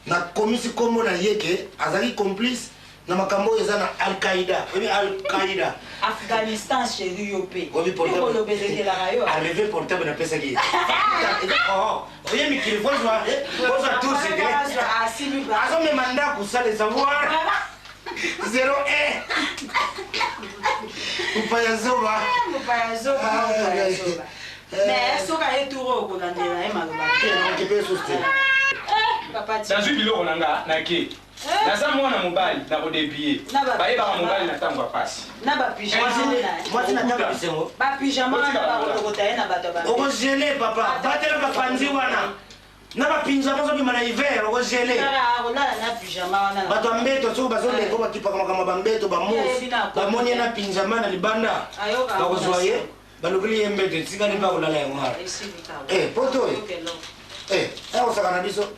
na komisi kombo na yeke azali complice na makambo eza na Al-Qaïda. Oui, Al-Qaïda. Afghanistan chéri yo pe. Oui, portable. Arrivé portable na pesa ki. Oh, oye mi kilifo zwa. Boza tout c'est. Azo me manda kusala savoir. 0 Upaya zoba. Mais soka eturo ko landela e maloba. Ke pe soste. Papa ti. Dans une biloko nanga na ki. Naza mwana mobali na kodebie bayebaka mobali na ntango apasi na bapijamamwati natanga bisengo bapijama na bakolokota ye na bato ba okogele papa batela bapanzi wana na bapinza mozo bima na hiver okogele olala na pijama wana bato ya mbeto soki bazoleka bakipaka makambo bambeto bamosi bamoni ye na pinzama na libanda bakozwa ye balobeli ye mbeto etikali mpe akolala yango wana poto oyo akosaka na biso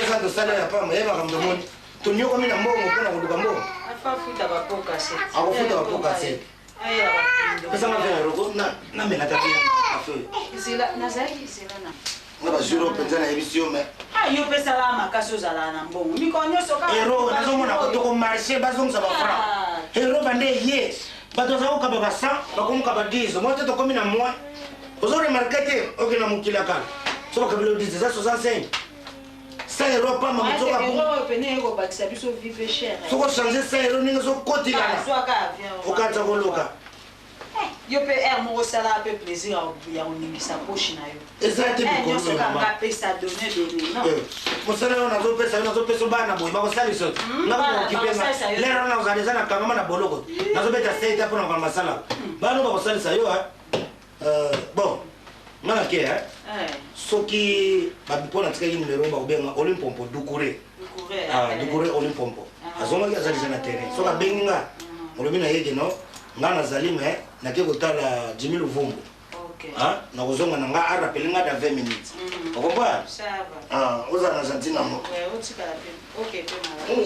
eza tosala ya pamba yebaka mdomoni tonyokomi na mbongo mpona koluka mbongo akofuta bapoka se pesanga mpe na roko namela tati nga bazuro mpenza nayebisi yo me yo pesala makasi ozala na mbongo mikolo nyonso ero nazomona kotoko marché bazongisa bafra ero bande ye bato aza kokaba ba 100 bakomoka ba 10 moi te tokomi na moi ozoremarke te okena mokili akala so bakabila 10 eza 65 100 euro pamba motoka soko change 100 euro ndenge sokotikana okatisa koloka yo mpe aire moko osala mpe plaisir ya koningisa poche na yo eza te nyonsokangapesa donne mosala oyo nazopesa bana boye bakosalisa ngakokipenga lero nazala eza na kangama na boloko nazobeta seta mpona kokana masala bana bakosalisa yo bon nga na ke soki mpo natikaki numero bakobenga olimpompo dukure olimpompo azongaki azalisa na terrain soki abengi nga molobi na yeke no nga nazali me nake kotala Jimmy Luvumbu nakozonga na nga arapele nga da 20 minutes okompara ozala na gentil nango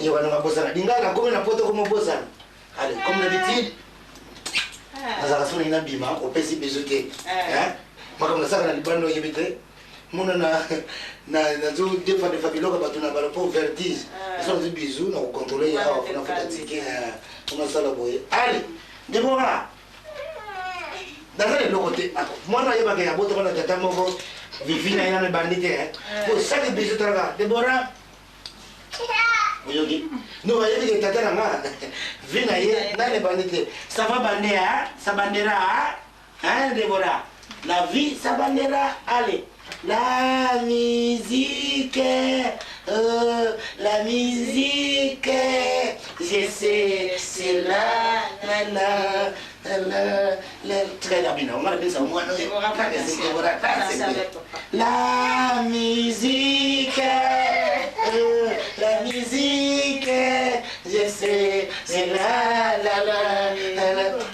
yewananga bosana dinga nakomi na poto komobosana ale comme d'habitude nazalaka so naina bima opesi biso te makambo nasaka na libanda oyebi te mona nazodefa biloko bato na balo mpo vertige so nazi bizu na kokontrole ye awa fona fota tike onasala boye ale Debora naza eloko te mwana oyebaka ya botoko na tata moko vivi na ye nano ebandi te po saki biso talaka Debora oyoki no bayebike tata na nga vi na ye nano ebandi te sava bandera sa bandera Debora la vie sa bandera allez la musique je sais c'est la La musique, je sais, c'est la.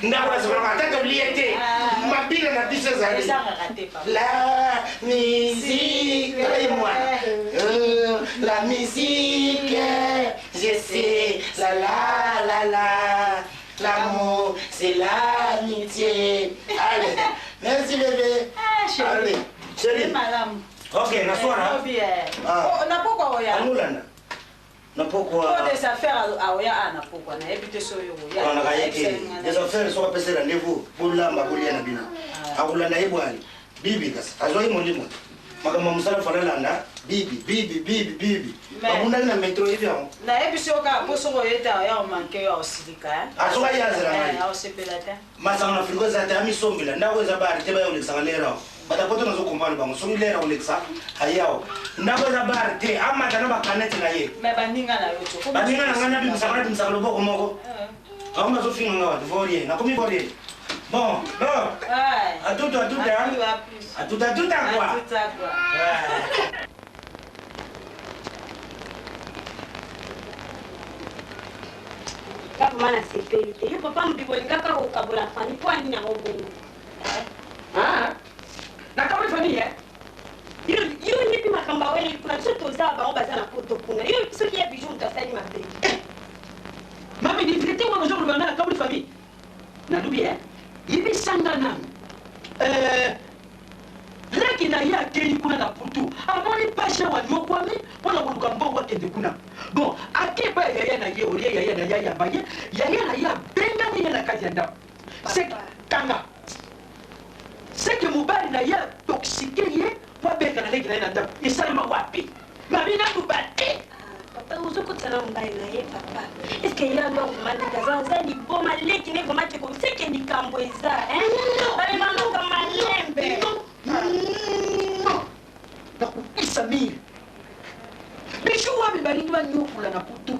Ndakula sema nataka uliete. Mabila na tisha za. La musique, moi. La musique, je sais, la. L'amour, c'est l'amitié. Allez, merci bébé. Allez, chérie. Ok, naswara. Napokwa oya. Anulanda. Napokwa. Pour des affaires à oya napokwa na ebite so yo ya. Wana kayeke. Des affaires so pesa rendez-vous. Bulamba buliana bina. Akulanda ibwali. Bibi kasa. Azoi molimo. Makama musala falanda. Bibi. Abunda na metro hivi hapo. Na ebise oka poso ko yeta ya manke ya osilika. Asoka yazira ngai. Ya osepelata. Masanga na frigo za tami sombila. Ndaweza bari teba ya uleksa lera. Batapoto nazo kumbana bango. Somi lera uleksa hayao. Ndaweza bari te ama tana bakanete na ye. Me baninga na yoto. Baninga na ngana bimsakalo boko moko. Kama zo finga ngawa vorie. Na komi vorie. Bon, non. Atuta quoi. Kapa mana sepelite. Yo papa mbiboli kaka ukabula fani kwa nini ngobungu. Na kama fani Yo nipi makamba wele kuna soto za ba obaza na poto kuna. Yo soki ya bijou mtasali mabe. Mami ni traité wa ngozo bana kama fani. Na dubi Ibi sangana. Leki na ya kei kuna na putu. Amoni pasha wa nyokwame wana kuluka mbongo kende kuna. Bon, akepa yaya na ye olie yaya na yaya baye. Yaya na ya benga ni na kazi anda. C'est kanga. C'est que mobile na ya toxique ye kwa benga na leki na anda. Isalima wapi? Mami na tubate. Papa uzokutana mbaye na ye papa. Est-ce que ya ndo kumandika zanza ni boma leki ne boma te comme c'est que ni kamboeza bale mama kama lembe na kuisamir bishu wapi balingi banyokula na putu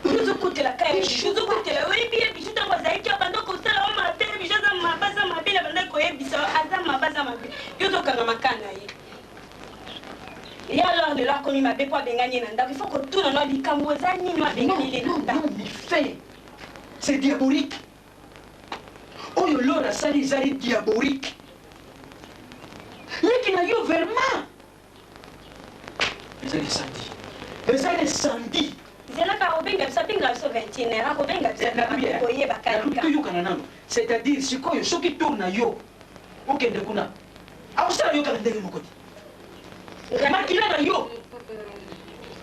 uzokutela kaya uzokutela oyebi bishu tango zaiki abanda kosala o matere bishu aza mabaza mabele abanda koyebisa aza mabaza mabe yozokanga makana ye. Et alors, de là, comme il m'a fait quoi, il faut que tout le monde dise que vous avez fait. C'est diabolique. Oh, l'or a sali diabolique. Les qui n'a eu vraiment. Ils allaient samedi. Ils allaient samedi. C'est-à-dire, c'est quoi ce qui tourne à yo? Ok, de kuna. Ah, ça, yo, quand on côté. Makila na yo.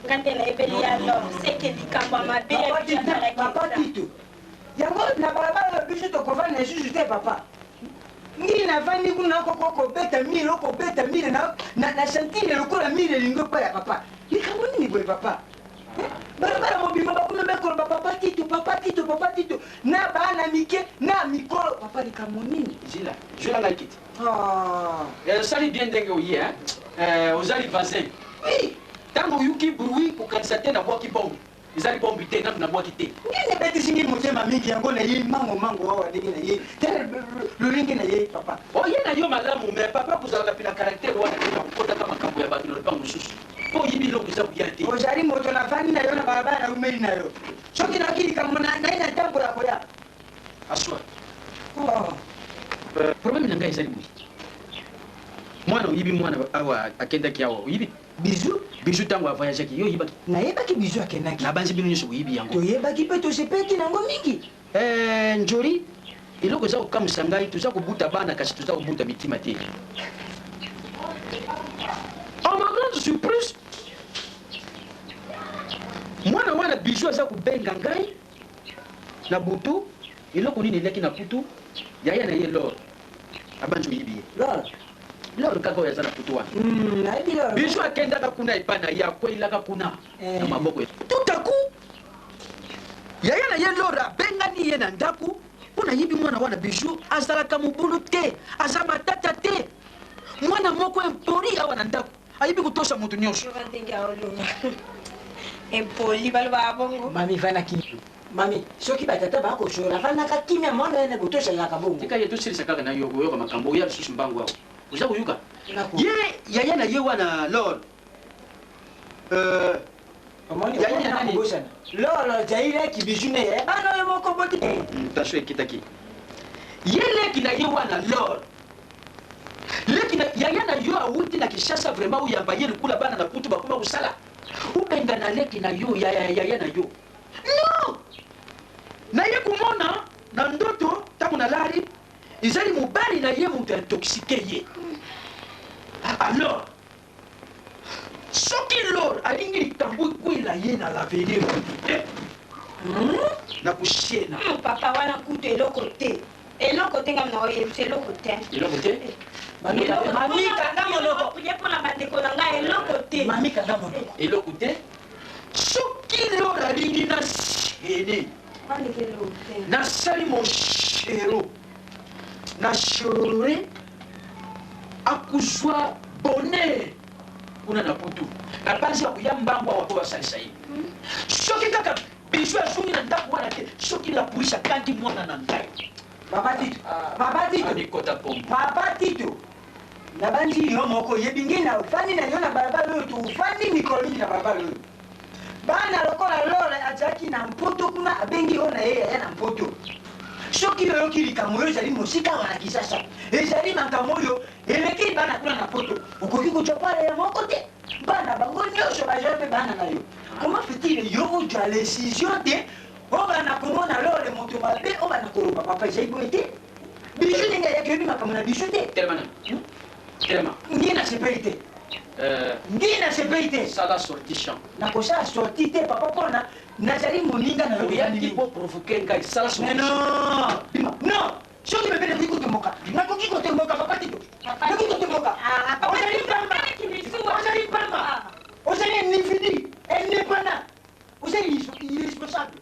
Ngantela ebeli ya lo, seke dikamba mabele ya papa Tito. Yango na barabara biso to kova na juju te papa. Ngi na vandi kuna ko beta mire na sentire lokola mire lingo pa ya papa. Likambo nini boy papa? Barabara mobimba bakuna bekoro papa Tito. Na bana mike na mikolo papa likambo nini? Zila, je la like it. Ah. Ça lui bien dingue oui hein. Aux ali voisins. Oui. Tango yuki bruit pour kanisa te na boki bombe. Ezali bombe te na boki te. Ngine beti singi motema mingi yango na ye mango wa ndenge na ye. Tel lolingi na ye papa. Oh ye na yo malamu mais papa kuzala pila caractère wana kota kama kambo ya batu na pango susu. Po yibi lo kuza kuyati. Ojari moto na vani na yo na barabara na umeli na yo. Soki na kili kama na ina tambo ya koya. Aswa. Oh. Problème na ngai ezali mwi. Mwana uyibi mwana awa akenda kiawo uyibi bijou tango a voyagé ki yo yibaki na yebaki bijou akendaki na banzi bino nyonso uyibi yango toyebaki mpe tosepelaki nango mingi njori eloko eza kokamwisa ngai toza kobuta bana kasi toza kobuta mitima te en ma grande surprise mwana wana bijou aza kobenga ngai na butu eloko nini eleki na putu yaya na ye lor abanzi oyibi ye lor kaka oyo aza na putu wana bijou akendaka kuna epai na ye akwelaka kuna na maboko ye tout à coup yaya na ye lor abengani ye na ndako mpo nayebi mwana wana bijou azalaka mobulu te aza matata te mwana moko empori awa na ndako ayebi kotosha moto nyonso empoli baloba bongo mami vanaki mami soki batata bakosola vanaka kimia mwana ene botosalaka bongo tika ye tosilisa kaka na yo koyoka makambo oya lisusu mbangu awo oza koyoka ye yaya na ye wana lor lolo jaileki bijune bana oyo moko boti tasho ekitaki ye leki na ye wana lor leki na yaya na yo awuti na kishasa vraiment uyamba ye likula bana na putu bakoma kosala ubenga na leki na yo yaya na yo no na ye kumona na ndoto ntango nalali ezali mobali na ye moto intoxike ye alors soki lor alingi likambo ekwela ye na lavenir te na koshena papa wana kutu eloko te ngamna oyebisa eloko te mamikanga monoko ye mpona bandeko na ngai eloko te mamikanga monoko eloko te soki lor alingi na shene nasali moshero na sherore akuzwa bonheur kuna na putu na panzi bakuya mbangu awa po basalisa ye soki kaka biso azongi na ndako wana te soki la polisi akandi mwana na ngai papa tito nabandi yo moko yebingi na ofandi na yo na balabala oyo tofandi mikolo mingi na balabala oyo bana lokola lore azalaki na mpoto kuna abengi oyo na ye yaya na mpoto soki oyoki likambo oyo ezali mosika wana kisasa ezali makambo oyo eleki bana kuna na poto okoki kocopala ya moko te bana bango nyonso bazala mpe bana na yo comment fait-il yo ozwa décision te obana komona lore moto mabe obana koloba papa ezali boye te biso ndenge ayaki oyebi makambo na biso te ngi na sepeli te ngi na sepeli te sala sorti champ nakosala sorti te papa mpona nazali moninga na oyaki po provoke ngai sala sorti non soki bebe nakoki kotomboka nakoki kotomboka papa tito nakoki kotomboka ozali pamba ozali individi indépendant ozali irresponsable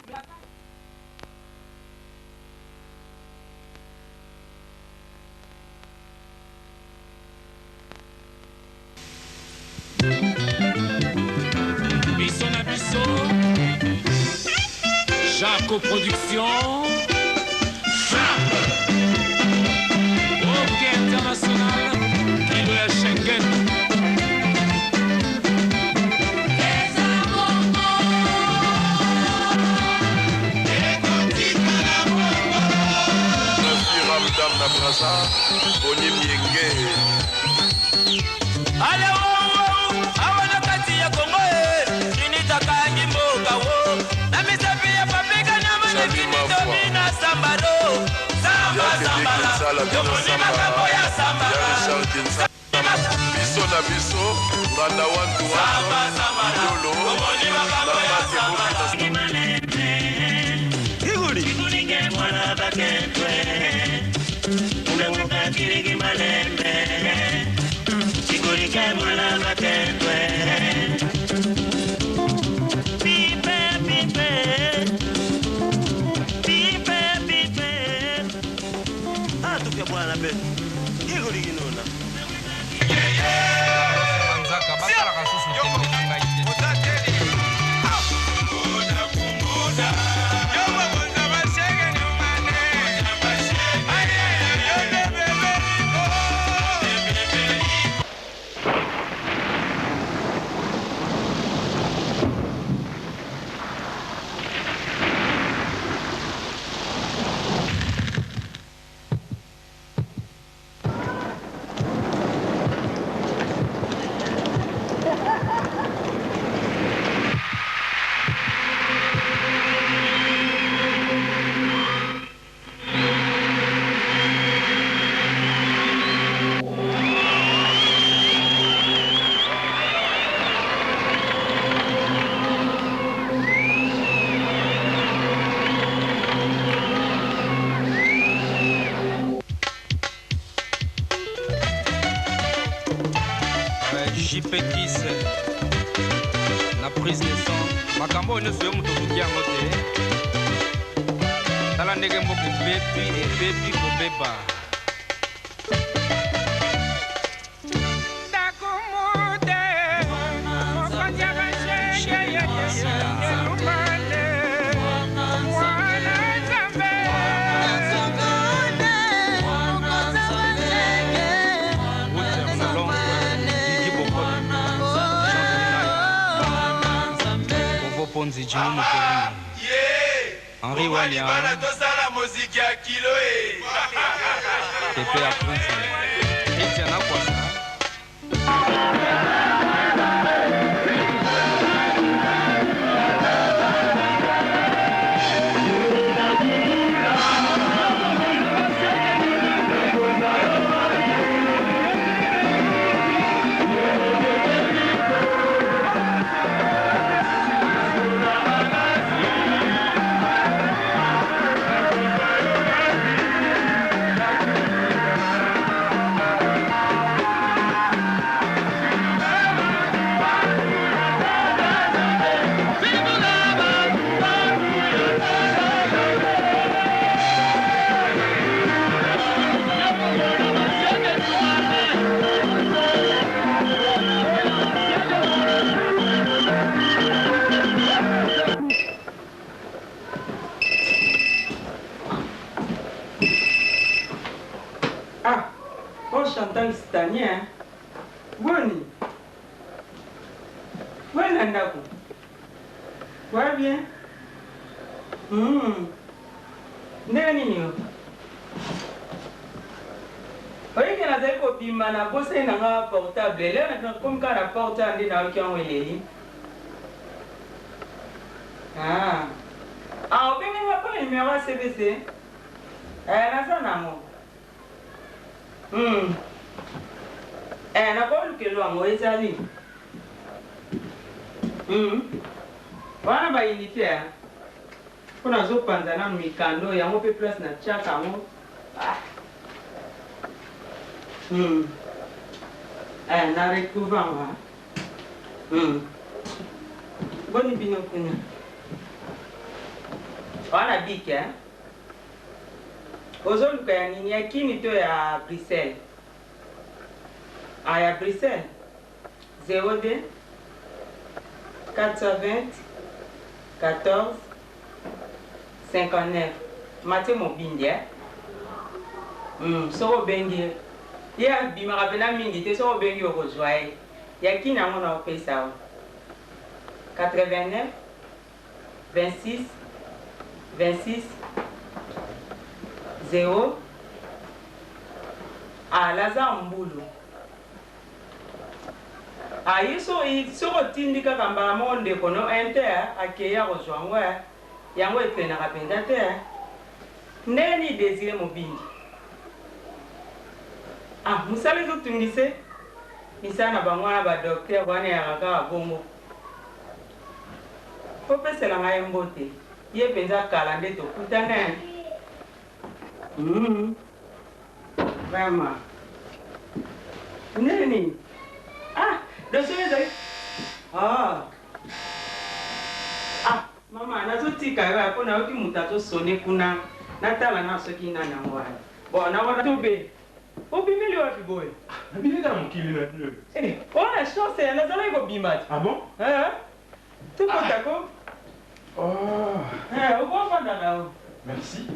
biso na biso Jaco Production OK International kilo ya Schengen Ramdam na brasa Boni Mienge Ale awana kati ya Kongo initaka ngimboka wo na misafi ya papika na manekini domina sambalo sambala yomoni makambo ya sambala biso na biso nganda wantu lolo Chikulinge mwana bakendwe Umemuka kirigi malembe Chikulinge mwana bakendwe Pipe pipe Pipe pipe Atupya bwana be Chikulingi nuna Manzaka bakala kasusu tembe nanga ite Muda JP10 na prise de son makambo nyonso yo moto okoki yango te tala ndenge mboka ebebi kobeba ndakomude mokonzi ya bashenge elumale Mokonzi Jimmy Mokorini. Henri Wanya. Pepe à Prince. Etiana Kwasa. Chantal Stania. Boni. Voilà, Ndako. Va bien. Nani niyo? Oye que nazali kopima na bosse na nga portable. Leo na comme quand la porte andi na oki onweleli. Obengi nga pa numéro CBC. Nasa nango. Nakolukelwa ngo ezali. Wana ba unité kuna zopanza na mikando yango pe place na chaka ngo. Na retrouver nga. Boni bino kuna. Wana bike ozoluka ya nini ya kini to ya Bruxelles. Ya Bruxelles 02 420 14 59 Mathieu Mobindi soko bengi ya bimaka pena mingi te soko bengi okozwa ye ya kini yango na opesa 89 26 26 0 Lazare Mbulu. Soko tindi kaka mbala moko ndeko no inter akeya kozwa ngo yango epenaka mpenza te ndeni Désiré Mobindi. Mosala ezotungise misala na bango wana badokter wana yaka kaka bongo kopesela ngai mbote ye mpenza kala nde tokutana. Vraiment. Nini? Dossier ezali. Mama, nazotika yo po nayoki moto azosone kuna natala na soki nani yango wana. Bon, nakona tobe. Obimeli wapi boye? Nabimi kaka mokili na bio. Ona chance nazalaki kobima te. Bon? Tokotako. Okofandaka yo. Merci.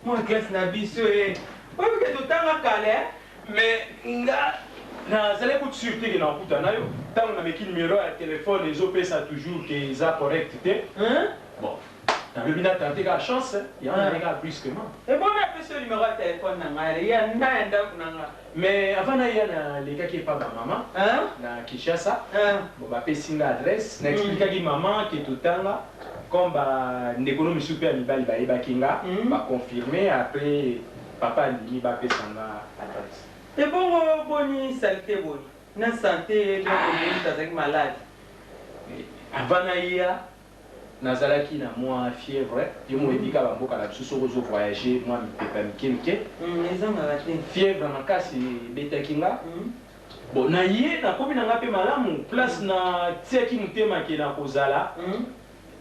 Moi classe na biso oyebi ke totanga kale mais nga nazali kutu sur te ke na okuta na yo ntango nameki numero ya telefone ezopesa toujours ke eza correct te. Bon nabebi natante kaka chance yango naleka brusquement. Ebona apesi yo numero ya telefone na ngai ya nda ya ndako na nga. Mais avant naya nalekaki epa bamama na Kinshasa. Bon bapesi nga adresse naexplikaki mama ke totanga comme ndeko no misu mpe ya mibali bayebaki nga baconfirme après papa andimi bapesa nga adresse. Ebongo boni salite boni na santé lokomoyisa azalaki malade. Avant naya nazalaki na mwa fièvre yo moyebi kaka bamboka na biso soki ozovoyage mwa mipepa mike mike ezangaka te fièvre makasi ebetaki nga. Bon naye nakomi na nga mpe malamu place na tiaki motema ke na kozala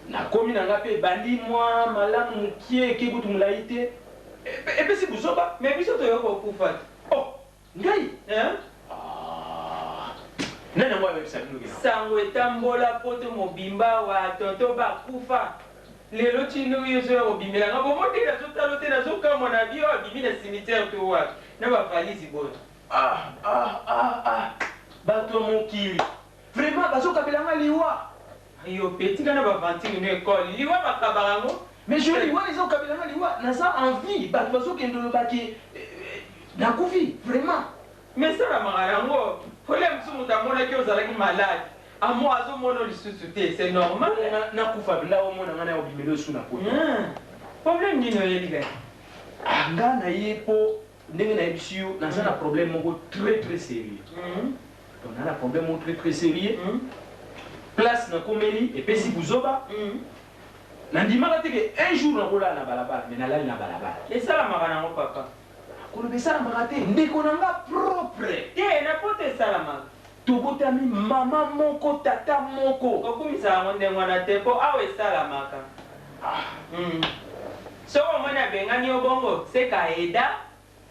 nakomi na nga mpe ebandi mwa malamu mokie eke kutu molai te epesi buzoba. Mais biso toyoka okufa te. Ngai nani yango ayebisa bino ke sango etambola poto mobimba wa toto bakufa lelo tino yo zo obimelanga bomoteli azotalo te nazokamwa na bio abimi na cimetière to wapi na bavalisi boyo. Bato mokili vraiment bazokabelanga liwa yo petit kana ba vantine no école liwa bakabarango mais je liwa les au kabila liwa na ça envie ba bazo kendo baki na kufi vraiment mais ça la marango problème sumu ta mona ki ozalaki malade amo azo mono lisusu te c'est normal na kufa bila o mona ngana obimelo suna po problème ni no yeli nga na ye po ndenge na ebisio na ça problème moko très sérieux on a un problème très sérieux place na komeli et pesi buzoba nandimaka teke un jour nakola na balabala mais nalali na balabala esalamaka nango papa koloba esalamaka te ndeko na nga propre te na poto esalamaka tobotami mama moko tata moko okumisa yango ndenge wana te mpo awa esalamaka soko omoni abengani yo bongo seka eda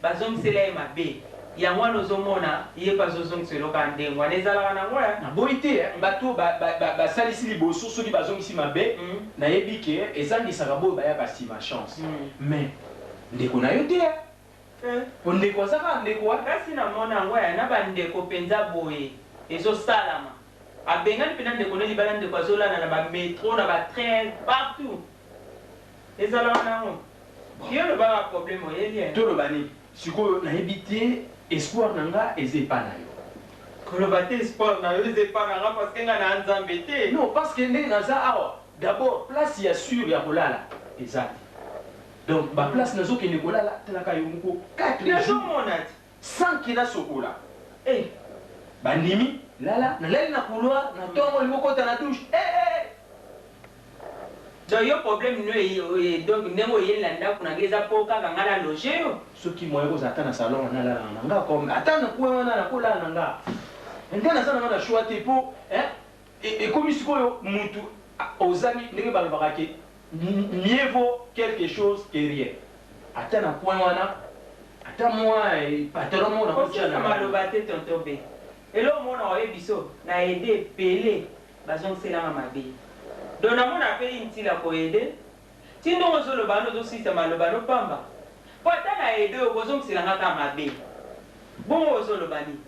bazongisela ye mabe yango wana ozomona ye mpe azozongisela oka ndenge wana ezalaka nango ya naboyi te bato basalisi liboso soki bazongisi mabe nayebi ke ezangisaka boyo baya basima chance mais ndeko na yo te po ndeko azaka ndeko wa kasi namona yango ya na bandeko mpenza boye ezosalama abengani mpena ndeko ne libala ndeko azolanda na bametro na batrain partout ezalaka nango yo lobaka problème oyeli toloba nini sikoyo nayebi te espoir na nga eza epa na yo koloba te espoir na yo eza epa na nga parce que nga na nzambe te non parce que ndenge naza awa d'abord place ya sûr ya kolala eza te donc baplace nazokende kolala talaka yo moko 4 jours sans kina sokola bandimi lala nalali na couloir na ntongo limokota na douche donc yo problème no donc ndenge oyeli na ndako na ngai eza mpo kaka ngai na loge yo soki moye kozala ata na salon nalala na nga comme ata na kue wana nakolala na nga nde naza na nga na shwa te mpo ekomi sikoyo mutu ozangi ndenge balobaka ke mieux vaut quelque chose que rien ata na kue wana ata mwa patron mo na maloba te tonton be elo omona oyebi so na ede pele bazongiselanga mabe donc namona apeli ntila koyede ti ndongo ozoloba no ozosisa maloba no pamba mpo ata na ede oyo bozongiselanga kaka mabe bongo ozoloba nini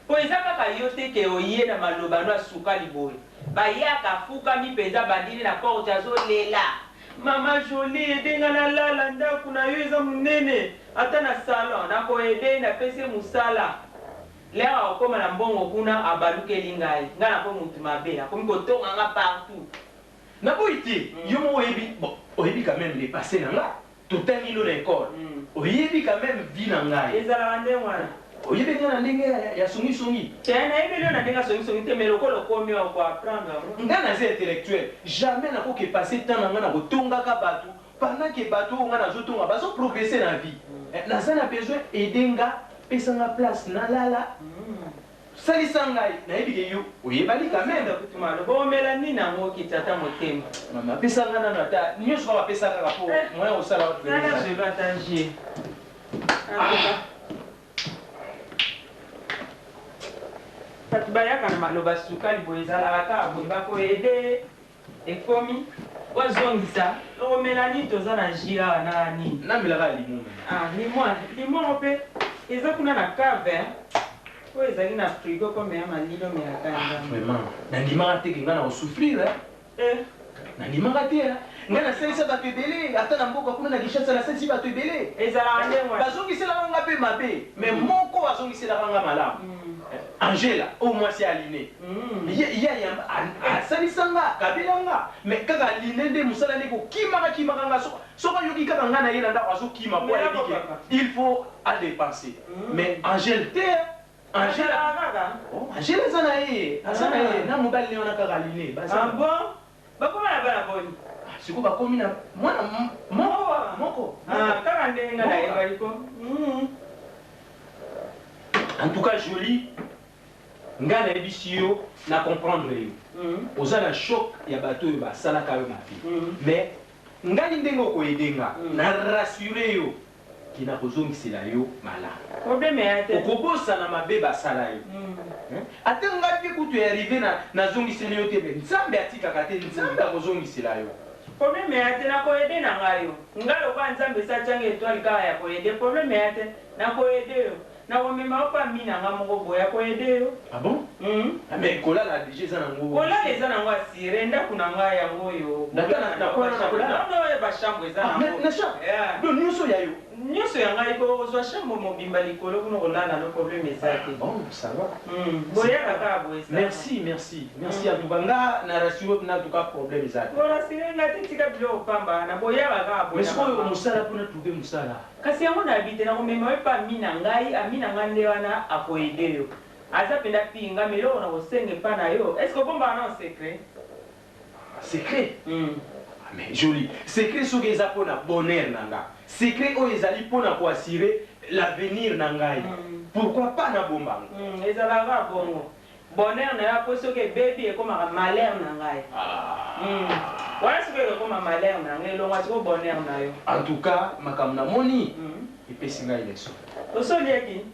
mpo eza kaka yo te ke oye na maloba no asuka liboye bayaka afukami mpenza bandini na porte azolela mama joli edenga nalala ndako na yo eza monene ata na salon nakoyede napesi mosala lera okoma na mbongo kuna abalukeli ngai ngai na mpo mutu mabe akomi kotonganga partout naboyi te yo mo oyebi quand même les passé na nga totangi no na école oyebi quand même vie na ngai ezalaka nde wana oyebi nga na ndenge ya songisongi nayebi lio na ndenge ya songisongi te mais lokola okomi okoapprendre nga naza intellectuel jamais nakoki passé temps na nga na kotongaka bato pendant ke bato oyo nga nazotonga bazoprogresse na vie naza na besoin ede nga pesanga place nalala salisa ngai nayebi ke yo oyebani quand même bomela nini yango okiti ata motema mama apesanga nano ata nyonso kaka apesaka kaka po moyen osala watange bato bayaka na maloba sukali boye ezalaka kaka boye bakoyede ekomi wazongisa omela nini toza na jus awa na nini namelaka limon mpe eza kuna na cave oyo ezali na frigo komeya malilo omelaka yango vraiment nandimaka te ke ngai na kosouffrir nandimaka te ngai nasalisa bato ebele ata na mboka kuna na kinshasa nasalisi bato ebele ezalaka nde bazongiselaka nga mpe mabe mais moko azongiselaka nga malamu angela oyo mwasi aline asalisanga kabelanga mais kaka aline nde mosala nde kokimaka nga soko ayoki kaka ngai na ye na ndako azokima po ayebike il faut adépenser mais angele te angela eza na ye na mobali ne wana kaka aline bon bakoma na bana boni siko bakomi na mwana moko kaka ndenge nga nayebaliko en tout cas joli nga nayebisi yo na comprendre yo oza na choc ya bato oyo basalaka yo mabe mais ngai ndenge okoyede nga na rassure yo kina kozongisela yo malamu okobosana mabe basala yo ate ngai mpe kutu earive nazongiseli yo te me nzambe atikaka te nzambe akozongisela yo probleme ya te nakoyede na ngai yo ngai lokwa nzambe esatianga etwali kaka ya koyede probleme ya te nakoyede yo na wamema pa mina nga moko boya ko aider. Ah bon? Mais kola la déjà ça nango. Kola les ana ngwa sire ndaku na nga yango yo. Na kola na ba chambre za nango. Na chambre. Donc nyonso ya yo. Nyonso ya nga iko zo chambre mobimba likolo kuno kolala no problème ezate. Bon, ça va. Boya kaka boya. Merci, merci. Merci à tout nga na rassurer na tout cas problème ezate. Bola sire nga titika bilo pamba na boya kaka boya. Mais c'est quoi musala pour trouver musala? Kasi yango na habite na komema pa mina ngai amina ngande wana akoide yo. Aza penda pinga melo na kosenge pa na yo. Est-ce que bomba na secret? Secret? Mais joli. Secret soki eza pona bonheur nanga. Secret o ezali pona ko assurer l'avenir nangai. Pourquoi pas na bombango? Ezala ga bongo. Bonheur na ya poso ke baby e koma malheur nangai. Voilà ce que je comme malheur nangai lo ngati ko bonheur na yo. En tout cas, makam na moni. Et puis singa élection. Osolieki?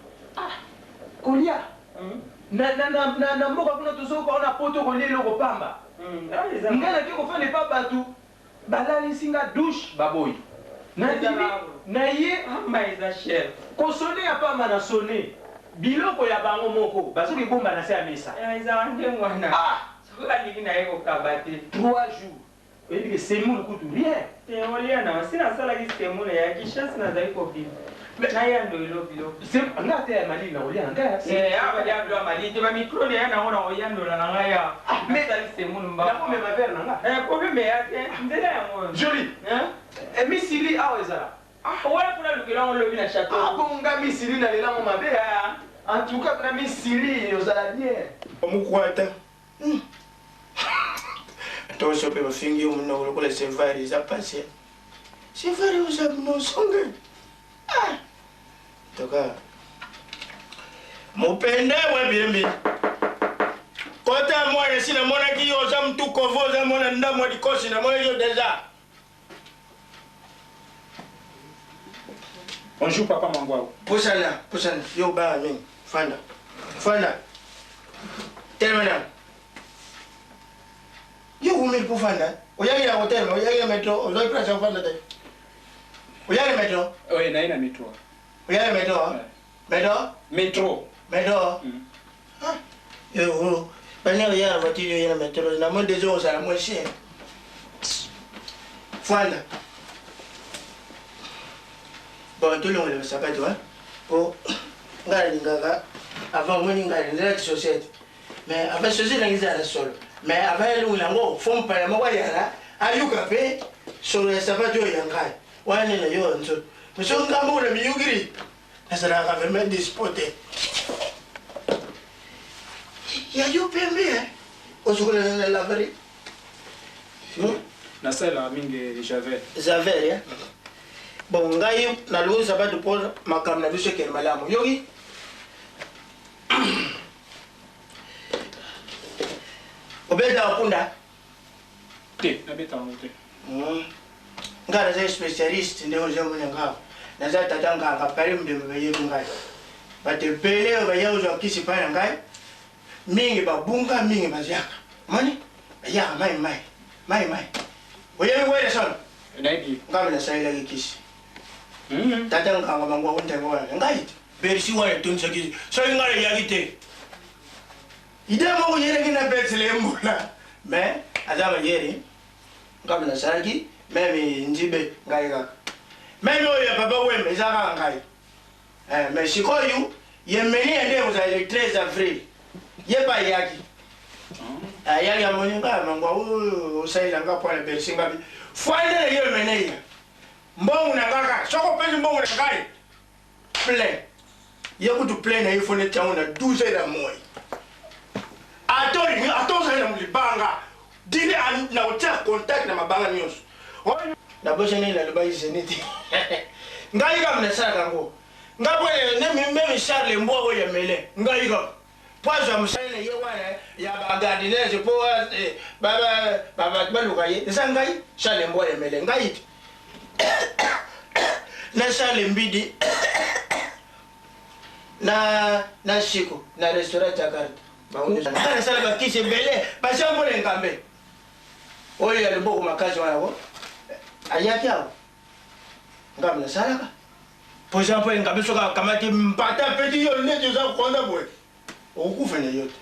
Kolia. Na mboka kuna tozoko na poto kolia loko pamba. Ngana ki ko fa ne pas batu. Balali singa douche baboy. Na ye maïza chef. Ko sonner ya pamba na sonner. Biloko ya bango moko basoki bomba na se ya mesa. Eza ndengo wana. Soka likina yeko kabate. 3 jours. Et puis c'est mon coup de rien. C'est olien na sina sala ki c'est mon ya ki chance na zai ko bi. Na ya ndo ilo bilo. C'est ngate ya mali na olien ngaya. Aba ya ndo mali te ba micro ne ya na ona olien ndo na ngaya. Mais ça c'est mon mba. Na ko me ma verre nga. Problème ya te ndela ya mo. Joli. Et misili aweza. Wala kuna lukila on lobi na château. Bonga misili na lela mo mabe ya. En tout cas na misili ozala bien. Omukwata. Tosope bafingi umuno lokola sevari za passé. Sevari uzamuno songe. Toka. Mupende webimbi. Kota mwana sina mwana kiyo za mtu kovo za mwana ndamwa dikosi na mwana yo deja. Bonjour papa Mangwao. Pusana, yo ba mimi. Fanda. Termina. Yo umil kufanda. Oyagi ya hotel, oyagi ya metro, oyagi prasa fanda te. Oyagi metro? Oui, na ina metro. Oyagi metro? Metro. Metro. Yo, bani oyagi voiture ya metro, na mo dezo osala mo chien. Fanda. Bon, tout le monde ça pas toi. Pour ngari ngaga avant moni ngari ndela ki société. Mais avec société ngizala solo. Mais avec le lango font pas mo wayala ayuka pe solo ya sabato yangai. Wani na yo nzo. Muso ngambo na miyugiri. Nasara ka me dispoté. Ya yo pembe. Osukula na la vari. Na sala mingi Javel ya. Bon, ngai na luo sabato pour makam na biso ke malamu. Yogi. Obeda wakunda? Te, na beta ngote. Ngara za specialist ndio njomo ngao. Na za tatanga ngapari mdembe yetu ngai. Bate pele ba yauzo kisi pa ngai. Mingi babunga mingi baziaka. Mani? Ya mai. Oyewe wele sana. Naibi. Ngame na saila kisi. Tatanga ngangwa untengo ngai. Berisi wale tunsa kisi. So ngare yagite. Idemo yere kina betsele mbula. Mais azama yeri. Ngame na saraki. Meme njibe ngai ga. Meme oya baba wembe zaka ngai. Mais sikoyu yemeni ende uza le 13 avril. Yeba yaki. Ayali amoninga mangwa usaila ngapwa na berisi ngabi. Fwande yo meneya. Mbongo na ngaka, soko pezi mbongo na ngai. Plein. Yako tu plein na ifone changu na 12 da moi. Ato sa na mlibanga. Dile na utia contact na mabanga nyonso. Na bosha ni la loba iseniti. Ngai ga mna saka ngo. Ngabwe ne mimi Charles Mbogo ya mele. Ngai ga. Pwaza msana ye wana ya bagadineze po baba baluka ye. Ngai Charles Mbogo ya mele. Ngai na sale mbidi na shiko na restaurant ya carte na sale bakise bele bashambo le ngambe oyo ya libo makazi wana wo ayaki awo ngambe na salaka Por exemple, en cabezo kamati mpata peti yo ne za konda boy. Okufa na yote.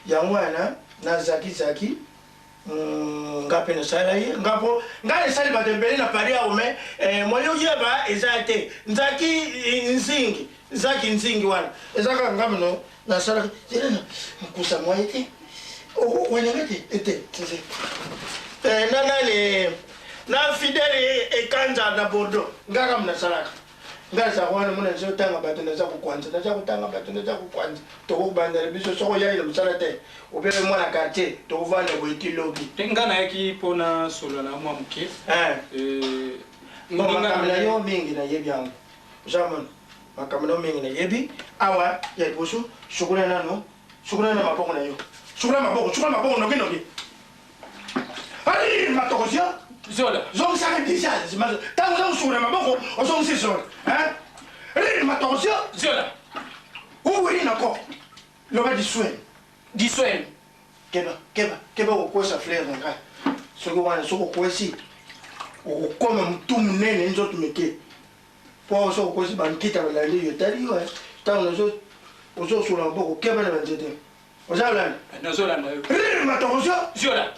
Yangwana na zaki ngape na sala ye ngapo ngale sali batembele na pari ya ume moyo yeba ezate nzaki nzingi wana ezaka ngamno na sala zena kusa moyete okwenengete ete na fidèle ekanja na Bordeaux ngaka mna salaka ngasa kwana muna nzo tanga bato na za kukwanza na za kutanga bato na za kukwanza to kubandela biso soko yaile musala te obele mwana quartier to kuvana boiti lobby ngana yaki pona solo na mwa mke makamela yo mingi na yebi yangu jamon makamela mingi na yebi awa ya boso shukuna nano shukuna na maboko na yo shukuna maboko no kino ki ali matokosio zola zong sa déjà mas tango zong shukuna maboko o zong si zola ali matokosio zola uwili nako loba diswen keba kokosa fleur nga soki wana soko kosi okoma mutu munene nzoto meke po soko kosi bankita balandi yo tali yo tango ozosula maboko keba na banzete ozalanda nazolanda yo matokosio zola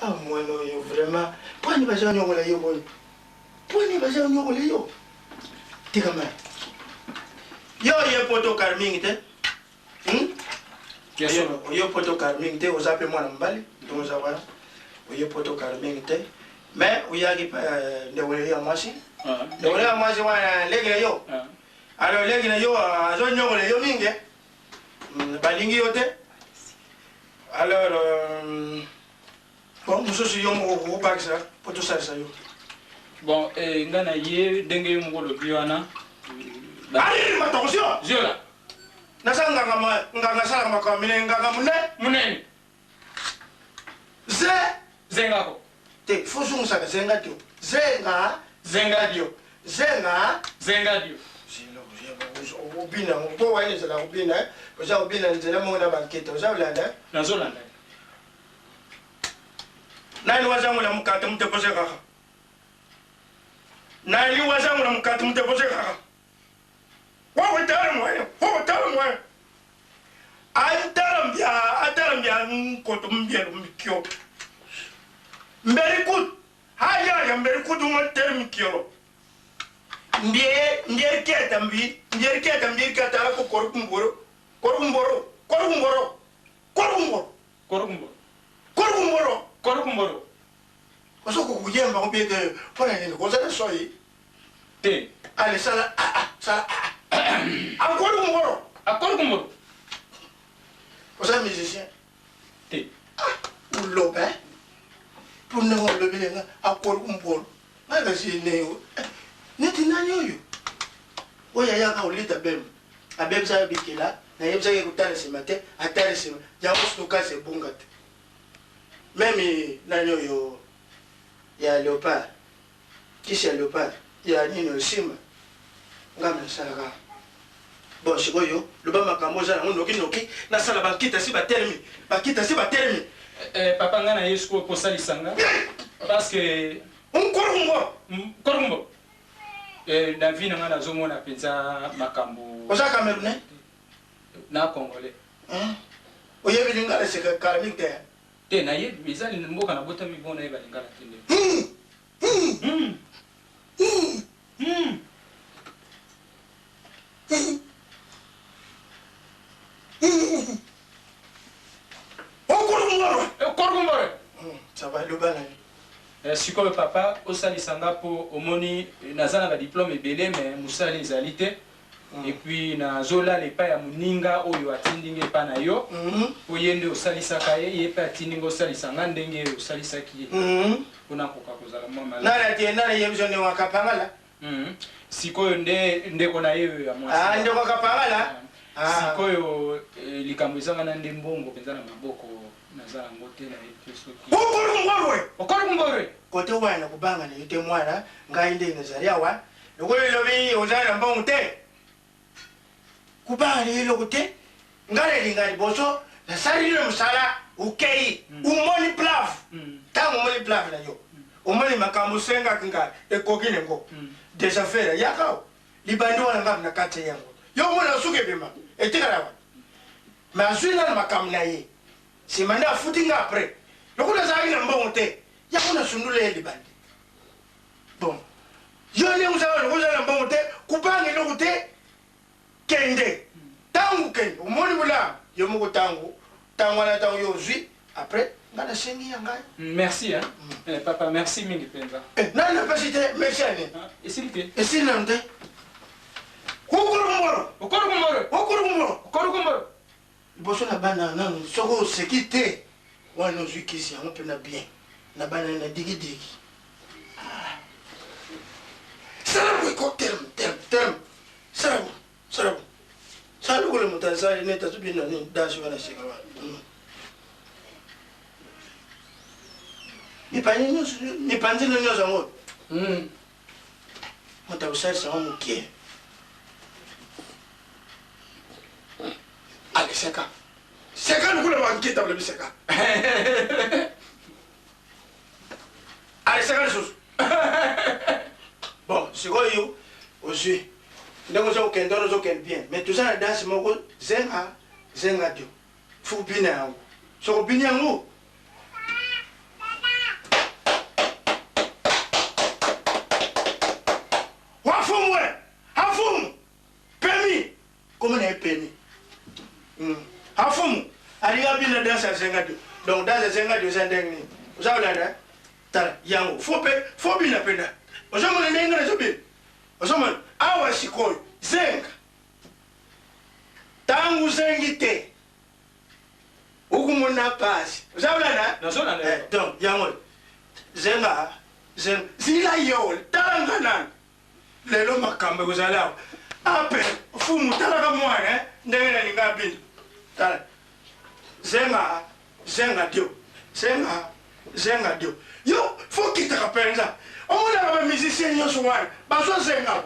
ah mwana yo vraiment poni baza nyokola yo boni poni baza nyokola yo tikama yo ye poto karming te yo poto karming te ozape mwana mbali ndoza wana oye poto karming te mais uyagi ndewele ya mwasi ndewele ya mwasi wana legele yo alors legele yo azo nyokole yo minge balingi yo te alors bon musosu yo mo ko baksa poto salsa yo bon ngana ye ndenge yo ngolo biwana ali matokosio zola nasanga nganga sala makamine nganga munene zengako te fusu musaka zengadio zengadio ubina ngo wine zela ubina oza ubina nzela mona bankete oza ulanda nazolanda nani wazangula mukate mutepose kaka nani wazangula mukate mutepose kaka wawe tala mwana atarambia nkoto mbielo mikyo mberikut haya mberikutu ngoter mikyo ndiye keta ala ko korkumboro osoko kuyemba ngobeke pona nini kozana soyi te ale sala Akorkumboro. Vous êtes musicien? T'es. Ou l'obé? Pour ne pas le bien, Akorkumboro. Magazine, n'est-ce pas? Oui, il y a un lit à Bem. À Bem, ça a été là. Il y a un ce matin, à terre, il y a un stockage, c'est bon. Même il y a léopard. Qui c'est léopard? Il y a une cime. Gamme Salaga. Bon, je vois yo, le bas makambo za noki na sala bakita si batermi. Papa ngana yesko ko salisanga parce que korumbo na vie ngana zomona penza makambo. Oza Camerounais na Congolais. Oyebi lingala se karamik te. Te na ye bizali mboka na bota mi bona eba lingala tende. Korkumboro. Ça va le bana. Sikoyo papa osalisanga po omoni nazana ba diplôme ebele mais musali ezalité et puis nazola lepa ya muninga oyo atindinge pa na yo po yende osalisaka ye pe atindinga osalisanga ndenge osalisaki pona koka kozala mama nana yebizone wakapangala sikoyo ndeko na ye ya mwasi ndeko kapangala sikoyo likambo ezanga na nde mbongo penza na maboko nazala ngote na ete soki okorkumboro kote wana kubanga na yote mwana ngai nde ngazaliawa lokole lobi ozala mbongo te kubanga ni lokote ngale lingali boso na sali le musala ukei umoni plaf tango umoni plaf na yo omoni makambo senga kinga ekoki nengo déjà faire yaka libandi wana ngam na kate yango yo mona suke bima etikala wa ma suina makambo na ye si manda futinga après lokuna za ina mbongo te ya kuna sundule libandi bon yo ne usawa lokuna na mbongo te kupange lokute kende tangu kende omoni bula yo muko tangu wana tangu yo zui après ngana sengi yanga merci hein papa merci mingi penza nana pasite merci ani esilite esilante okoro liboso na bana nanu soko oseki te wana ozwi kisi yango mpe na bien na bana na digidigi salabu eko terme salabu salukule moto asali neta sobi nani dasi wana seka wana mipanzino nyonso yango moto akosalisa yango mokie ale seka lukula bankita bula biseka ale seka lisusu bon sikoyo ozwi ndenge ozokende wana ozokende bien mais toza na danse moko zenga dio fo bina yango soko bini yango hafumu permis comment on a permis hafumu aliga bina danse à zenga dio donc danse à zenga dio zendeng ni uzawulanda tala yango fo bina penda ozomona nenga na zobi ozomona awa sikoyo zenga tangu zengi te ukumona pasi uzawulanda donc yango zenga zila yo tanga nana lelo makambo kuzalawa ape fumu talaka mwana ndenge nalinga bini tala zenga dio yo fo kitaka penza omonaka bamusicien nyonso wana bazozenga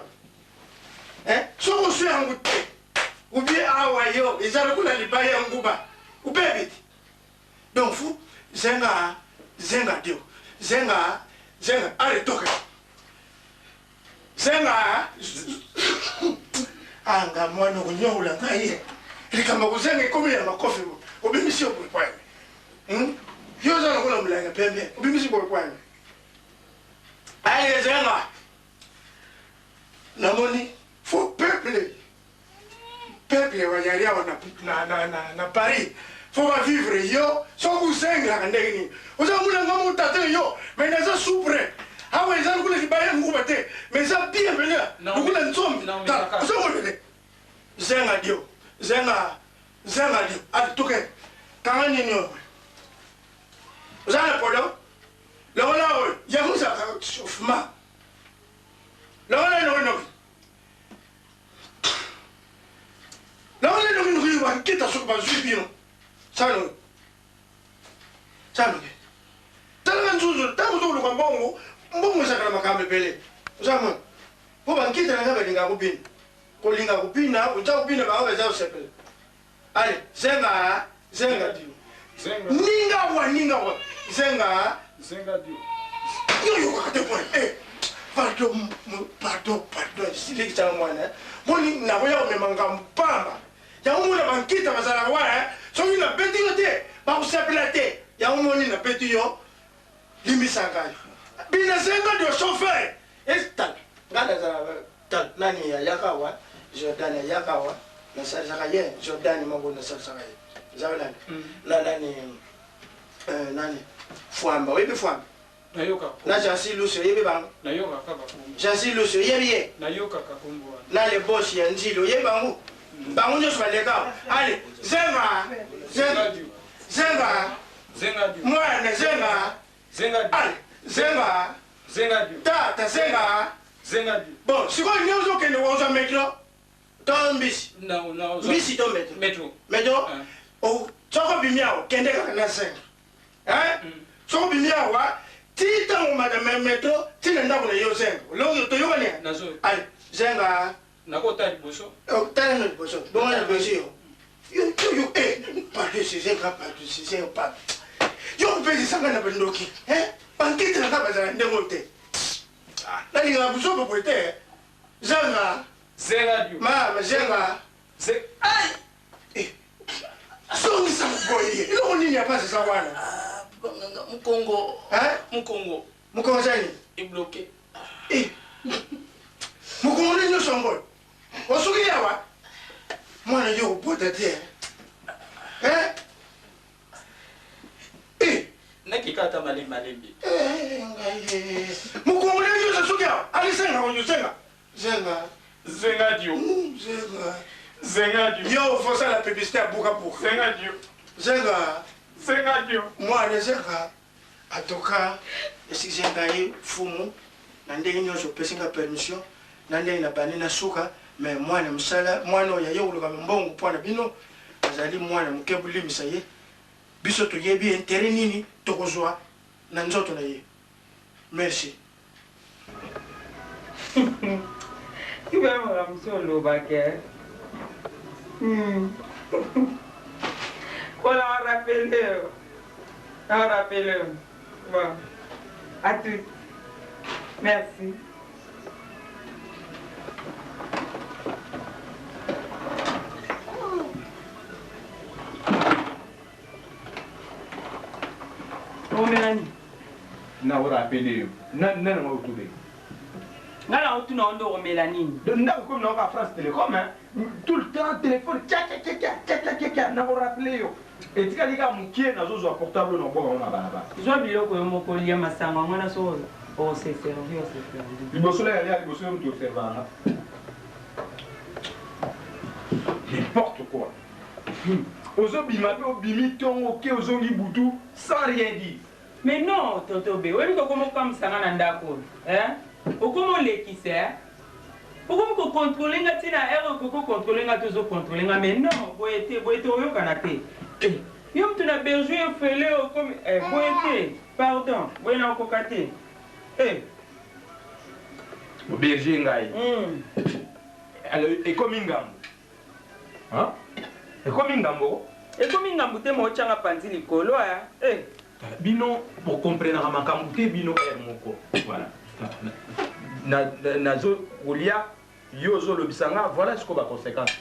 soko oswi yango te ubie awa yo eza lokola libaya ya nguba ubebiti donc fu zenga dio ale toke zenga anga mwana kunyola ngaye likamba kuzenga ikomi ya makofi ubimisi okwekwanye yoza lokola mulanga pembe ubimisi okwekwanye aye zenga namoni fo peuple wajalia na Paris faut va vivre yo soko zenga ndenge ni uzamuna ngamu tate yo menaza supre awa eza lokula libaya nguba te mais eza bien vena lokula nzombi ozomolele zenga dio ati tuke kanga nini oyo oza na polo lokola oyo yango ezalaka chauffement lokola noki bakita soki bazwi bino sanoki talaka nzuzu ntango ozokoluka mbongo ezakala makambo ebele ozamona po bankita nanga balingaka kubina kolinga kubina uza kubina bango eza osepela ale zenga dio ninga wa zenga dio yoyokaka te pona pardon silikisanga mwana moni nakoya komema ngambo pamba yango mona bankita bazalaka wana soki na beti yo te bakosepela te yango moni na beti yo limbisanga yo bina zenga dio chauffeur estal ngana tal nani ayaka wa Jordan ayaka wa nasalisaka ye Jordan moko nasalisaka ye zawelani nani Fwamba webi Fwamba nayoka na Jansi Lucio yebi bango nayoka kaka Jansi Lucio yebi ye nayoka kakumbwa na le boss ya Njilo yebi bango bango nyoso baleka ale zenga mwana ale zenga tata zenga bon sikoyo nde ozokende kozwa metro to mbisi mbisi to metro soko bimi awa kende kaka na zenga soko bimi awa ti ntango madame metro tina ndako na yo zenga toyokani ale zenga nakota liboso tala na liboso bongo na liboso yo pardon c'est zenga yo kupezisanga na bandoki Bankete na kaba za ndeko te. Na linga buso po te. Zanga. Zenga dio. Mama zenga. Ai. Songi sa boye. Ilo nini hapa sasa wana? Mkongo. Mkongo. Mkongo zani? Est bloqué. Mkongo nini songo? Osuki yawa. Mwana yo bota te. Nakikata malembi. Mkongo nini yo suki yawa? Ali senga onyo senga. Zenga dio. Zenga dio. Yo, faut ça la publicité à Bukapu. Zenga dio. Zenga dio. Moi, les zenga. En tout cas, si j'ai gagné fumu, nande nyo so pesinga permission, nande na banina suka, mais moi na msala, moi no ya yo luka mbongo pona bino, azali moi na mkebuli misaye. Biso to yebi intérêt nini to kozwa na nzoto na ye. Merci. Tu vas me ramener le baquet. Voilà, rappelez-le. Bon, à tout. Merci. Oh, Mélanie. Na vous rappelez, non, autour. Ngala utu na ondo Mélanie. Ndako comme na France Télécom hein. Tout le temps téléphone tcha na vous rappelez yo. Et tika lika mukie na zozo portable na boka na bana ba. Zo biloko yo moko lia masanga ngwana so o se servir. Liboso la ya liboso yo to servant. N'importe quoi. Ozo bimape obimi tongo ke ozongi butu sans rien dire. Mais non, Toto B, oui, comment comme ça na ndako, hein? Comment l'équise, hein? Pourquoi contrôler nga tina erreur ko contrôler nga toujours contrôler nga mais non, boyete oyo kanate. Yo mtuna berger fele comme boyete, pardon, boyena ko kate. Berger ngai. Alors et comme ngambo. Hein? Et comme ngambo? Et comme ngambo te mo changa panzi likolo ya. Bino pour comprendre makambo te bino moko. Voilà. Nazo Olia Yozo Lobisanga, voilà ce qu'on va conséquence.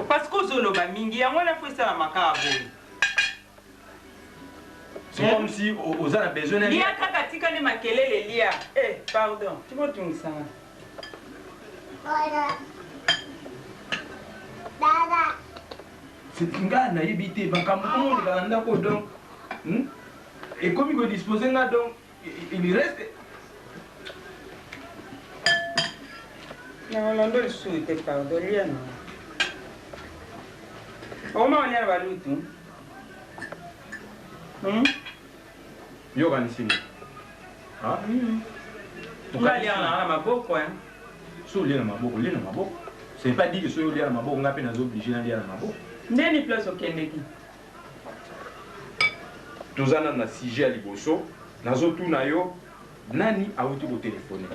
Parce que Zolo ba mingi yango na fait ça la makabo. C'est comme si aux a besoin de lia kaka tika ne makelele lia. Pardon, tu veux tout ça. Dada. C'est nga na yibité makambo ko nganda ko donc. Et comme il veut disposer là donc il reste. Non, non, non, souhaite pardon, rien. Comment on y a valu tout? Yoganisini. Ah? Tu vas aller à ma boque, quoi. Sous lien à ma boque, c'est pas dit que ce lien à ma boque, on a peine à obligé d'aller à ma boque. N'est-ce place au Kennedy? Tous en a sujet à Liboso, nazo tout nayo, nani a outu au téléphone.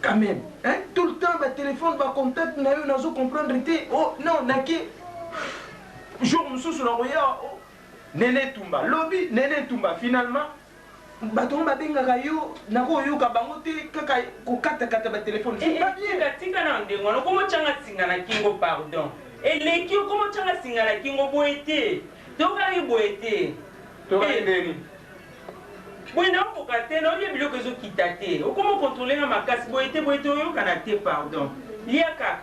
Quand même, hein, tout le temps, ma téléphone va contact nayo, nazo comprendre été. Oh non, naki. Jour monsieur sur l'envoyeur, oh, Nene Tumba, lobby, Nene Tumba, finalement. Baton babenga kayo, nako yo kabango te kaka ko kata ba téléphone. C'est pas bien. Tika na ndengo, no komo changa singa na kingo pardon. Et les qui komo changa singa na kingo boete. Toka yi boete. Ndeni. Bueno, pokate no ye biloko zo kitate. Okomo contrôler na makasi boete oyo kanate pardon. Lia kaka.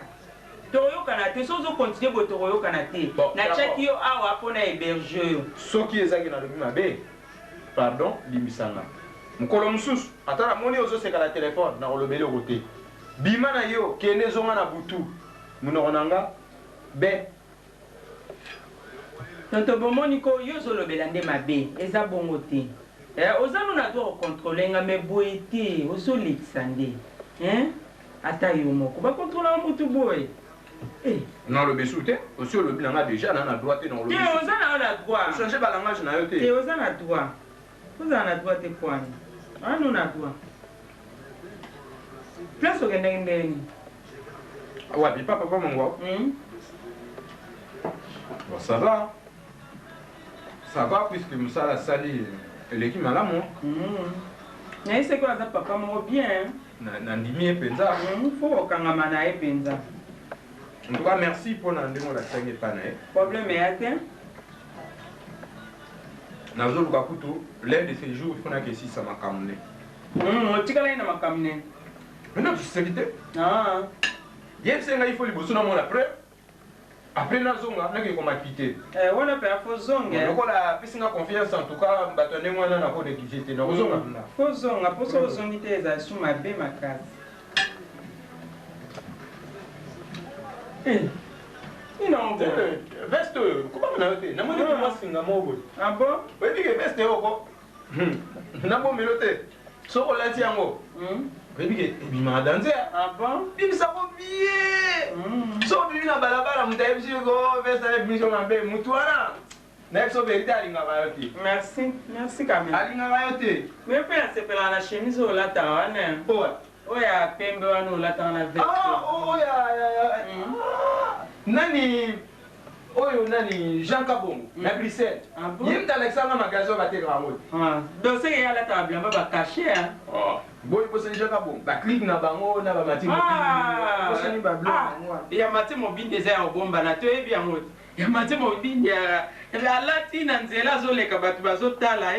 Toyo kanate sozo continuer boto oyo kanate. Na chaki yo awa pona héberger yo. Soki ezaki na lobi mabe. Pardon, limisanga. Mukolo mususu atala moni ozo seka la téléphone na olobele roté. Bima na yo kene zonga na butu. Munoronanga be. Tonto bomoni ko yo zo lobela nde mabe eza bongo te. Ozano na doit contrôler nga me boete ozo lexande. Ata yo moko ba contrôler mutu boy. Non le besouté, aussi le binanga déjà na droite dans le. Ozana na droit. Changer ba langage na yo te. Ozana droit. Ozana droit te kwani. Ano na droit. Place okende ndeni. Ouais, puis papa mongo. Bon, ça va. Ça va puisque Moussa l'a sali. eleki malamu nayise ko aza papa moko bien nandimi ye mpenza fo okangama na ye mpenza. En tout cas, merci pour la demande de la panne. Problème est atteint. Nazo Lukakuto, l'aide de ces jours, il faut que si ça m'a camé. Tu as m'a camé. Maintenant, tu sais vite. Ah. Hier, c'est là, il faut les bosser dans mon après. Après, Nazo, on a quitté. On a fait faux zong. Donc, on a fait confiance en tout cas, bâtonner moi dans la peau de qui j'étais. Faux zong, après ça, on a été sous ma belle ma case. Non, veste, comment on a été? N'a pas moi singa mobo. Ah bon? Oui, dit que veste oko. N'a pas meloté. So on l'a dit ango. Oui, dit que bima danser. Ah bon? Bim ça va bien. So bim na balabala mutaye bisi go veste avec mission mabe mutuana. Na so vérité alinga bayote. Merci, merci quand même. Alinga bayote. Mais puis c'est pour la chemise au latin. Oh. Oya pembe wanu latin la veste. Ah, oh ya. Nani oyo nani Jean Kabongo na Bruxelles. Yimta Alexandre magasin ba te gramo. Donc c'est ya la table ba caché hein. Boy bosse Jean Kabongo. Ba clique na bango na ba mati mo. Bosse ni ba blanc. Ya mati mo bin des ya bomba na to ebi ya mot. Ya mati mo bin ya la latina nzela zo leka batu bazo tala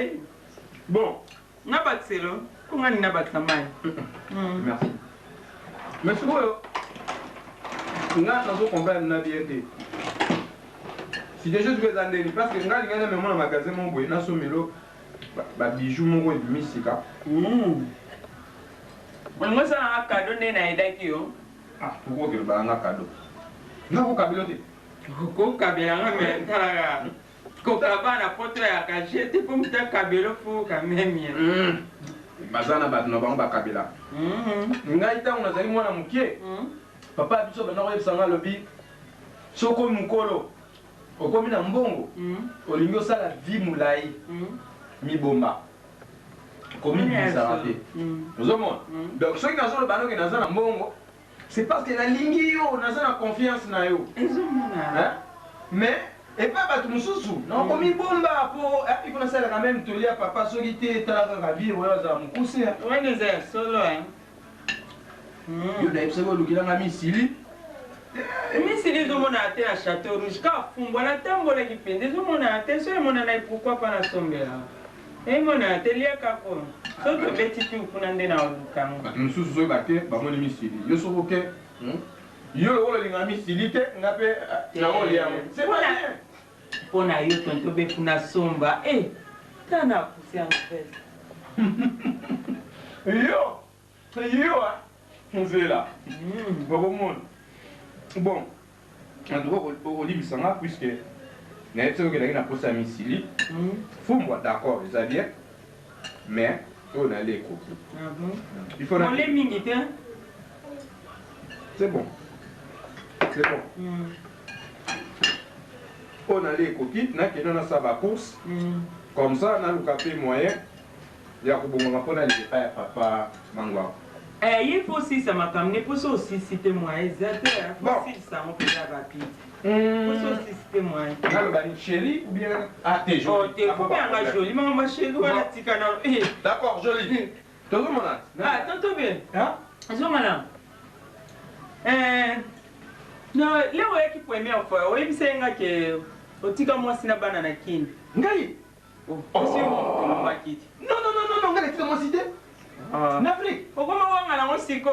Bon, na batselo, ko ngani na batsamai. Merci. Merci boyo. Nga nazo comprendre na bien te. Si déjà tu veux andeni parce que nga lingana même na magasin mon boy na somelo ba bijou mon boy misika. Ngo sa cadeau ne na idaki yo. Ah, pourquoi que ba nga cadeau? Nga ko kabilo te. Ko kabela nga me tala. Ko kabana potre ya ka jete pour mta kabelo fu ka memia. Bazana ba no ba kabela. Nga ita unazali mwana mukie. Papa biso bana ko yebisanga lobi soko mukolo okomi na mbongo olingi osala vie mulai mibomba komi bizarre te ozomona donc soki nazolo banoke naza na mbongo c'est parce que nalingi yo naza na confiance na yo mais epa bato mosusu nakomi bomba po il faut nasala quand même tolia papa soki te talaka kaka vie oyo azala mokuse weneza solo yo nayebisaki olukilanga misili misili ezomona te na château rouge ka fumbwa natambolaki mpenza ezomona te so emonana pourquoi pa nasombela emona te liaka ko so tobeti ti kuna nde na olukango bato mosusu soki bake bamoni misili yo soko oke yo lokola olinga misili te nga mpe naoliyango mpo na yo tonto befu nasomba ta na pousse yango fese yo nzela okomona bon en tout cas olibisanga puisque nayebi soki okelaki na posa ya misili fumbwa d'accord eza bien mais oyo nali ekoki ole mingi te c'est bon oyo nali ekoki nakende nasala bacourse comme ça naluka mpe moyen ya kobongama mpo naleka ya papa mangwako il faut aussi ça m'a camé pour ça aussi c'était moi exactement faut aussi ça on peut la rapide pour ça aussi c'était moi alors bah chérie ou bien t'es joli oh t'es bien joli maman chérie voilà tikana d'accord joli tout le monde tonton bien zo madame non leo yaki première fois oui bisenga ke otika mwasi na bana na kindi ngai aussi on va quitter non ngai tika mwasi te na Afrique okoma wanga na ngosiko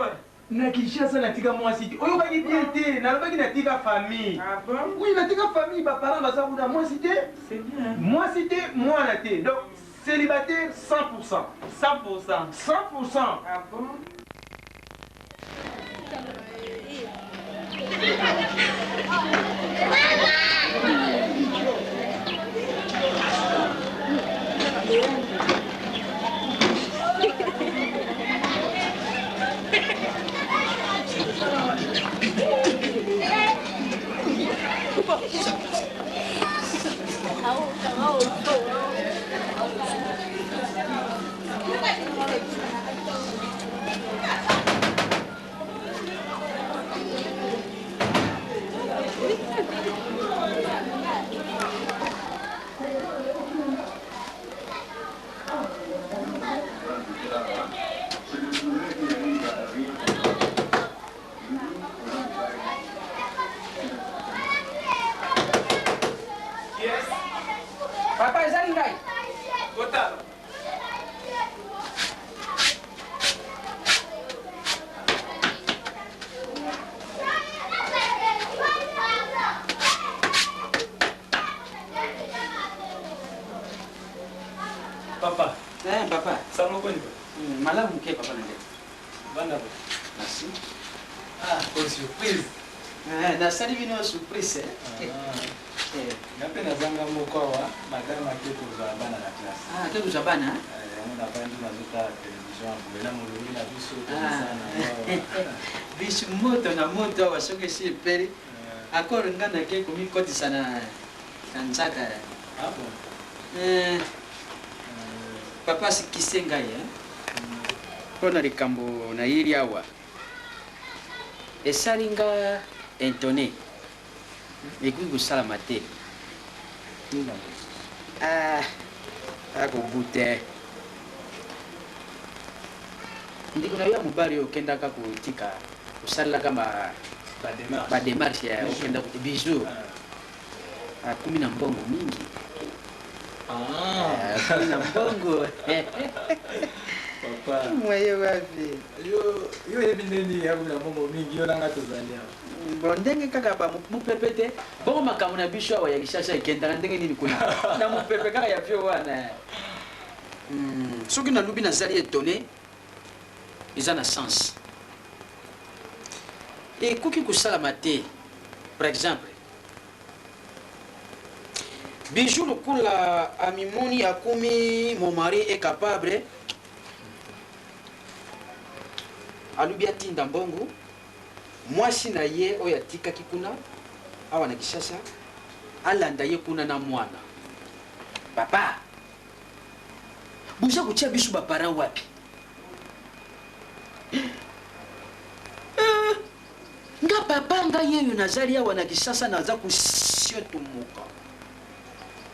na Kinshasa natika mwasi te oyokaki bien te nalobaki natika famille oui natika famille baparent baza kuna mwasi te mwasi te mwana te donc célibataire 100%. Ah bon? Papa. Papa. Ça me connaît pas. Malamu ke papa nande. Banda. Merci. Ah, une surprise. Na sali bino surprise. Ngape nazanga moko wa madame aketo za bana na classe. Ah, keto za bana? On a vendu mazota télévision mbela mulungi na biso sana. Biso moto na moto wa soke si peri. Akor ngana ke komi koti sana kanzaka. Ah bon. Papa sikisenga ya. Kona likambo na hili awa. Esalinga entone. Ekuku sala mate. Ako bute. Ndiko na ya mubali okenda kutika usala kama ba démarche ya okenda ku bijou. Kumi na mbongo mingi. Kumi na mbongo. Papa. Mwaye wapi? Yo ebineni ya kumi na mbongo mingi yo nanga tozania. Ndenge kaka ba mupepete bongo makambo na biso awa ya Kishasa ikenda ndenge nini kuna na mupepe kaka ya pio wana soki na lubi nazali étonné eza na sens ekoki kosalama te par exemple bijou lokola amimoni akomi mon mari est capable alubi atinda mbongo mwasi na ye oyo atikaki kuna awa na Kishasa alanda ye kuna na mwana papa buza kutia biso bapara wapi nga papa nga yeyo nazali awa na Kishasa naza kusio tumuka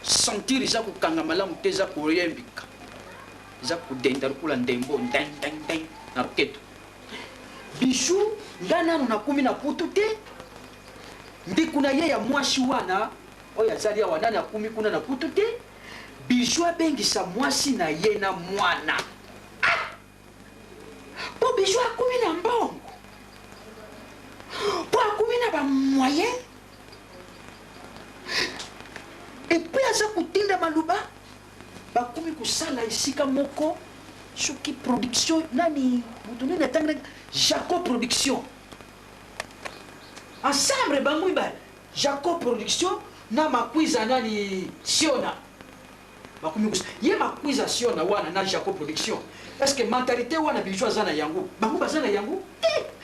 sentir eza kokanga malamu te eza koyembika eza kodenda lokola ndembo ndeng na roketo bisu nga nanu nakumi na putu te ndiku na ye ya mwasi wana oyo azali awa nani akumi kuna na putu te bisu abengisa mwasi na ye na mwana po bisu akumi na mbongo po akumi na bamoye epui aza kotinda maluba bakumi kosala esika moko soki production nani mutu nini atangaki Jacob Production ensemble bango ibala Jacob Production na makwiza nani Siona bakumi kusa ye makwiza Siona wana na Jacob Production est-ce que mentalité wana bijou azana yango bango bazana yango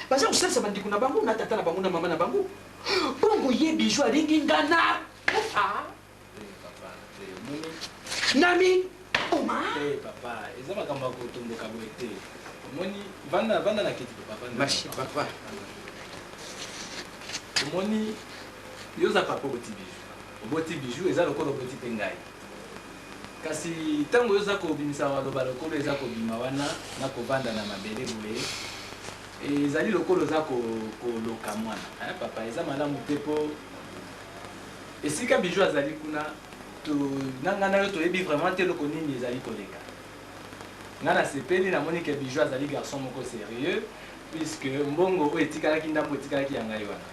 baza kusalisa bandiko na bango na tata na bango na mama na bango bongo ye bijou alingi ngana nami oma papa eza makambo ya kotomboka boye te omoni vanda na kiti papa merci papa omoni yoza papa oboti bijou eza lokola oboti mpe ngai kasi ntango yoza kobimisa maloba lokolo eza kobima wana na kovanda na mabele boye ezali lokolo oza koloka mwana papa eza malamu te mpo esika bijou azali kuna nanga na yo toyebi vraiment te eloko nini ezali koleka nga nasepeli namoni ke bijou azali garçon moko sérieux puisque mbongo oyo etikalaki ndambo etikalaki ya ngai wana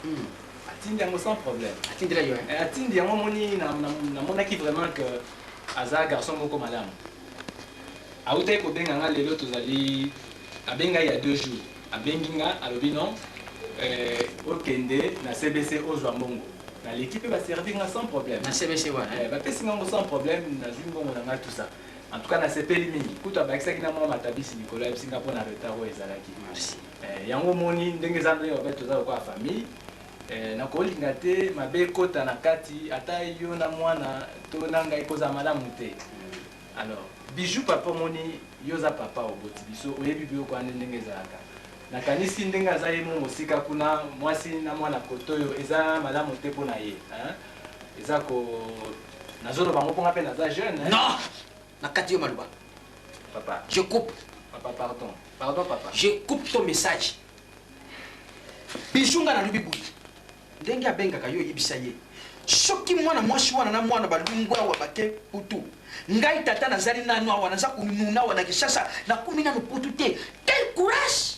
atindi yango sans problème atindi yango moni namonaki vraiment que aza garçon moko malamu autaki kobenga nga lelo tozali abengai ya 2 jours abengi nga alobi non okende na CBC ozwa mbongo na l'équipe va servir sans problème na CBC wana bapesi ngango sans problème nazwi mbongo na ngai tout ça en tout cas nasepeli mingi kutu abakisaki na mwa matabisi likolo ya bisinga mpo na retard oyo ezalaki yango moni ndenge eza ndenge babe toza lokola famille nakolinga te mabe ekota na kati ata yo na mwana to na ngai kozala malamu te alors bijou papa moni yo oza papa oboti biso oyebi biloko wana ndenge ezalaka nakanisi ndenge aza ye mo mosika kuna mwasi na mwana koto oyo eza malamu te mpo na ye eza nazoloba ngo mponga mpe naza jeune non nakati yo maluba papa je coupe papa pardon papa je coupe ton message bijou nga nalobi boye ndenge abengaka yo oyebisa ye soki mwana mwasi wana na mwana balungu awa bake putu ngai tata nazali nanu awa naza kununa awa na Kishasa nakumi nanu putu te quel courage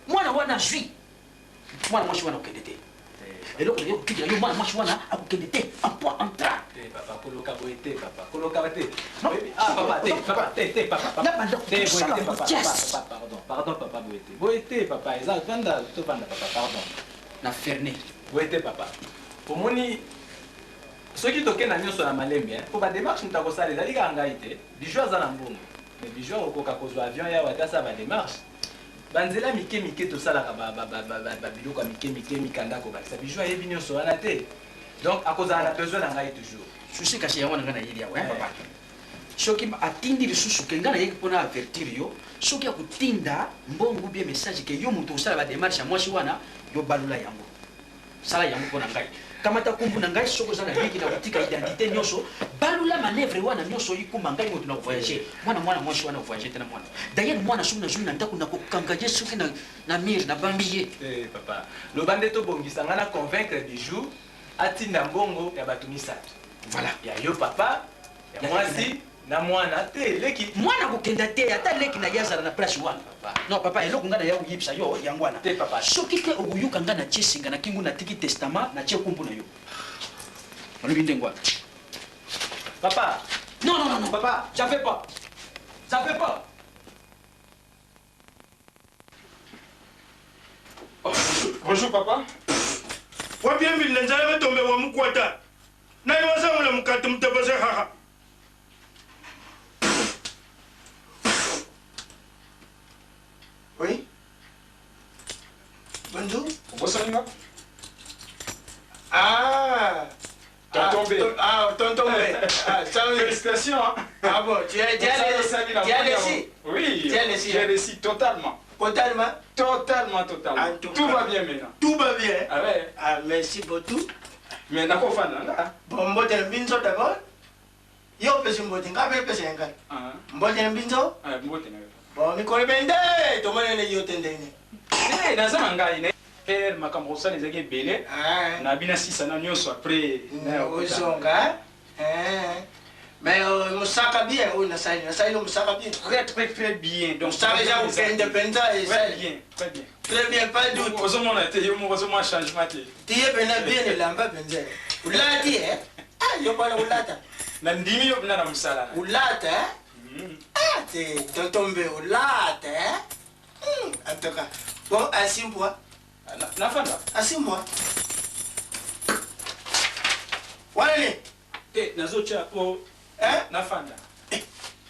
mwana wana zwi mwana mwasi wana okende te eloko na yo kokitela yo mwana mwasi wana akokende te en point en train papa koloka boye te papa koloka te papa te pardon papa boye te papa eza vanda tovanda papa pardon na ferné boye te papa omoni soki tokenda nyonso na malembe po badémarche moto akosala ezali kaka ngai te bijou aza na mbongo mais bijou akokoka kozwa avion yawa te asala badémarche banzela mike mike tosalaka babiloko ya mike mikanda kokakisa bijou ayebi nyonso wana te donc akozala na besoin na ngai toujours susi kasi yango na ngai nayeli yawe papa soki atindi lisusu ke ngai nayeki mpona avertir yo soki akotinda mbongo bie message ke yo moto osala badémarche ya mwasi wana yo balula yango sala yango mpona ngai kamata kumbu na ngai soki oza na biki na kotika identité nyonso balula manevre wana nyonso ikuma ngai moto na kovoyage mwana mwasi wana kovoyage te na mwana d'ailleurs mwana soki nazwi na ndako na kokanga ye soki na mire na bambi ye papa loba nde tobongisa ngai na convaincre bijou atinda mbongo ya bato misato voilà ya yo papa ya mwasi na mwana te leki mwana kokenda te ata leki na ye azala na place wana non papa eloko ngai na ya koyebisa yo yango wana te papa soki te okoyoka ngai na tie singa na kingu natiki testament na tie kumbu na yo olobi ndenge wana papa non papa ça fait pas bonjour papa wapia mbili nzala batombe wa mukwata naye wasamula mukati mutebose haha oui bonjour Bosaninga tonton B. Félicitations. Ah bon, tu as réussi? Oui, j'ai réussi totalement. Totalement? Totalement. Tout va bien maintenant. Tout va bien? Ah ouais. Ah, merci beaucoup. Mais nako fananga. Bon, mbote mbinzo d'abord. Yo pesi mbote, ngabe pesi ngai. Mbote mbinzo? Ah, mbote na. Bon, mikole bende, to mane yo tendene. Nazama ngai ne. Père makambo ça les age belé. Na bina sisa na nyonso après. Ozonga. Mais musaka bien, on a ça musaka bien. Très bien. Donc ça déjà au indépendant et très bien. Très bien, pas de doute. Ozoma na te yo mo ozoma changement te. Tu es bien lamba benze. Ulati Ah, yo bana ulata. Na ndimi yo na musala. Ulata Ah, te tombe ulata En tout cas, bon, assis-moi. Nafanda. Assis-moi. Wale. Nazocha po. Nafanda.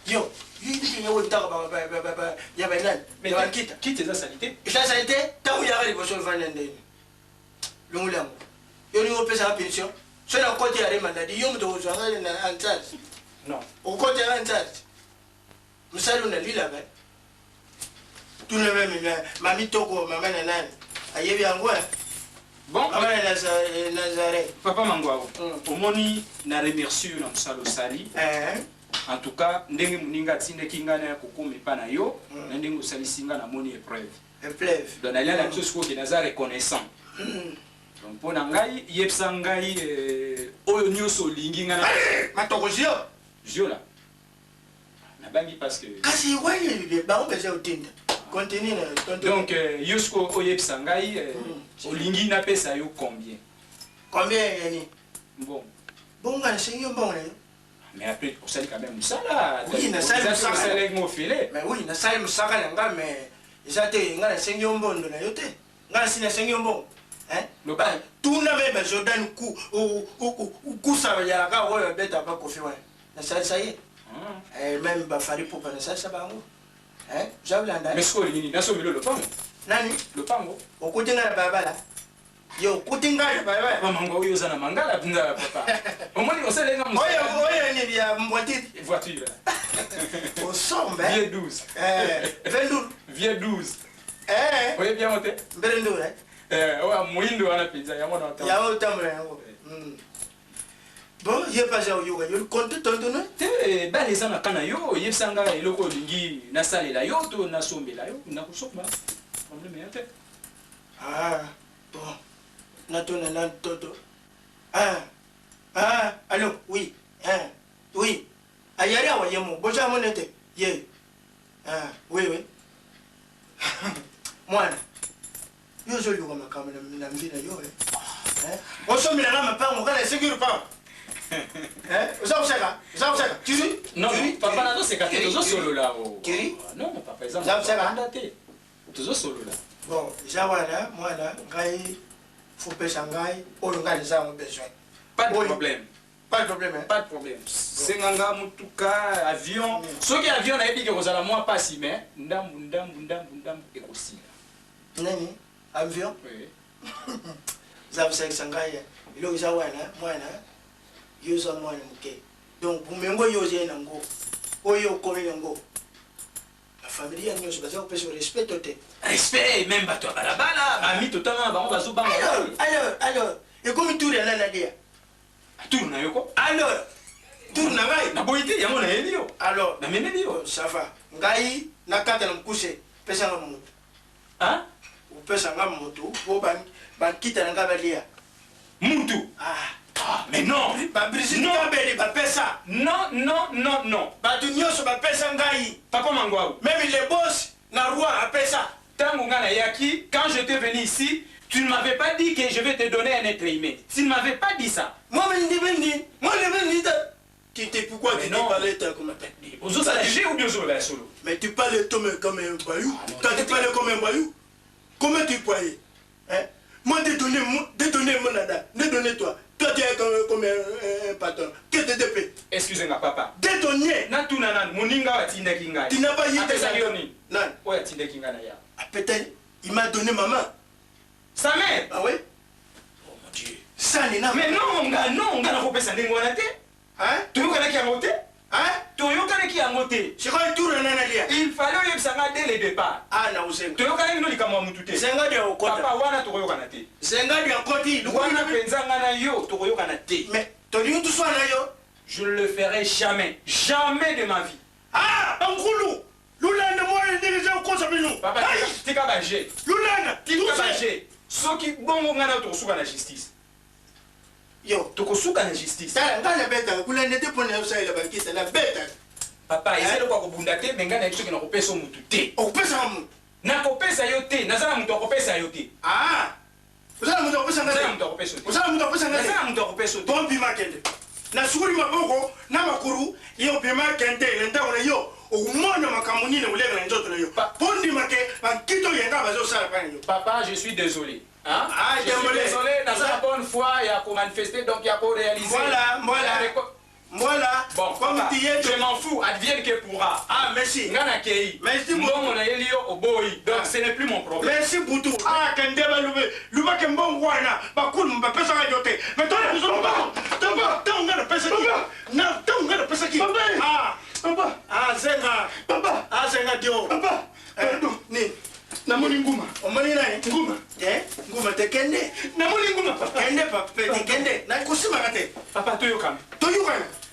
Yo. Mais quitte eza salité. Eza salité, tant il y a les personnes vendent. L'onglam. Yo ni opesa pension. So na côté ya maladie, yo mto uzanga na antas. Non. Au côté ya antas. Msalo na lila ba. Tu ne même mami toko mama na nani. Ayebi yango bon mama na Nazare. Papa mangwao. Omoni na remercier na msalo sali. En tout cas, ndenge muninga tinde kingana ya kokome pana yo, na ndenge usalisinga na moni épreuve. Épreuve. Donc nalia la chose ko ke naza reconnaissant. Donc pona ngai yepsa ngai oyo nyoso lingi ngana matoko jio. Jio la. Na bangi parce que kasi waye ba on pesa utinda. Continue na tonton. Donc yosko oyepsa ngai olingi na pesa yo combien? Combien yani? Bon. Bon ngana senyo bon le. Mais après, vous savez quand même ça là. Oui, na salle musaka avec mon filet. Mais oui, na salle musaka nanga mais ezate ngana senyo mbondo na yote. Ngana sina senyo mbondo. Le ba tout na même Jordan ku ça ya ka wo beta ba kofi wa. Na salle ça y est. Même ba fari pour na salle ça bango. J'avlanda. Mais ce que ni na so le pango. Nani? Le pango. Okutinga baba là. Yo kutinga baba. Mama ngo yo za na mangala pinga papa. Omoni oselenga musa. Oya ni ya mbwatiti voiture. Au sombe. Vieux 12. 22. Vieux 12. Oye bien monté. Mbendo oya muindo ana pizza ya mwana wata. Ya utamra yango. Bon, ye pas ya yoga. Yo compte tonto no? Te ba les ana kana yo, yebsanga eloko lingi na salela yo to na sombela yo, na kusoma. Problème yate. Ah, bon. Natona na toto. Allô, oui. Oui. Ayari awa yemo, boja monete. Ye. Oui. Mwana. Yo zo yuko makamana na mbina yo osomi na ngama pango kala sécurité pas uzawuseka kiri non papa nazoseka te tozosolola kiri non papa uzawuseka te tozosolola bon eza wana mwana ngai fopesa ngai oyo ngai eza yango besoin pas de problème pas de problème pas de problème senganga mutuka avion soki avion nayebi ke kozala mwa pasi mais ndambu ekosila nani avion zavusekisa ngai iloko eza wana mwana yoza mwana moke donc bumengo yoze nango oyo okomi yango la familia nyonso baza kopesa respect te respect même bato ya balabala bami totanga bango bazobanga alors ekomi tour ya nana dia tour na yo ko alors tour na ngai naboyi te yango nayebi yo alors namemeli yo ça va ngai nakata na mokuse pesanga motu upesanga motu po bankita na ngai balia mutu mais non Brigitte Kabeli bapesa non bato nyonso bapesa ngai papa mangwau même les boss na roi apesa tango nga na yaki quand j'étais venu ici tu ne m'avais pas dit que je vais te donner un être humain tu ne m'avais pas dit ça pourquoi tu dis parler comme ou bien solo mais tu parles comme un bayou quand tu parles comme un bayou comment tu croyais moi détonner mon nada détonner toi tu es comme un patron que te dépé excusez-moi papa détonner natuna nan moninga watindaki ngai tu n'as pas yé nan oya tindaki ngai na ya peut-être il m'a donné maman sa mère ah oui oh mon dieu ça n'est pas mais non nga na kopesa ndenge wana te toyokanaki yango te toyokanaki yango te sikoyo tour nana lia il fallait oyebisa nga dès le départ na usenga toyokanaki no likambo ya mutu te zenga dia okota papa wana tokoyokana te zenga dia koti wana mpenza nga na yo tokoyokana te mais tolingi tuswa na yo je ne le ferai jamais de ma vie bankulu lulanda mwana ndenge za ukosa bino papa tika baje lulanda tika baje soki bongo nga na tokosuka na justice yo tokosuka na justice tala nga na beta kulanda te pona usaila bankita na beta papa ezali kwa kobunda te me nga na yebi soki nakopesa mutu te okopesa mutu nakopesa yo te nazala mutu akopesa yo te ozala mutu akopesa nga nazala mutu akopesa yo te ozala mutu akopesa nga nazala mutu akopesa yo te tompima kende na sukuli maboko na makuru yo pima kende ntango na yo okumona makambo nini olega na nzoto na yo pondima ke bankito yenga bazosala pana yo papa je suis désolé je suis désolé nazala bonne foi ya komanifester donc ya koréaliser voilà bon papa je m'en fous advienne que pourra merci nga na kei merci mbongo na yeli yo oboyi donc ce n'est plus mon problème merci Boutou kende luba ke mbongo wana bakulu bapesa ka yo te mais toi tu tango nga na pesa ki tango nga na pesa ki zenga dio ni namoni nguma omoni nani nguma te kende namoni nguma kende papa kende na kusima kate papa toyokana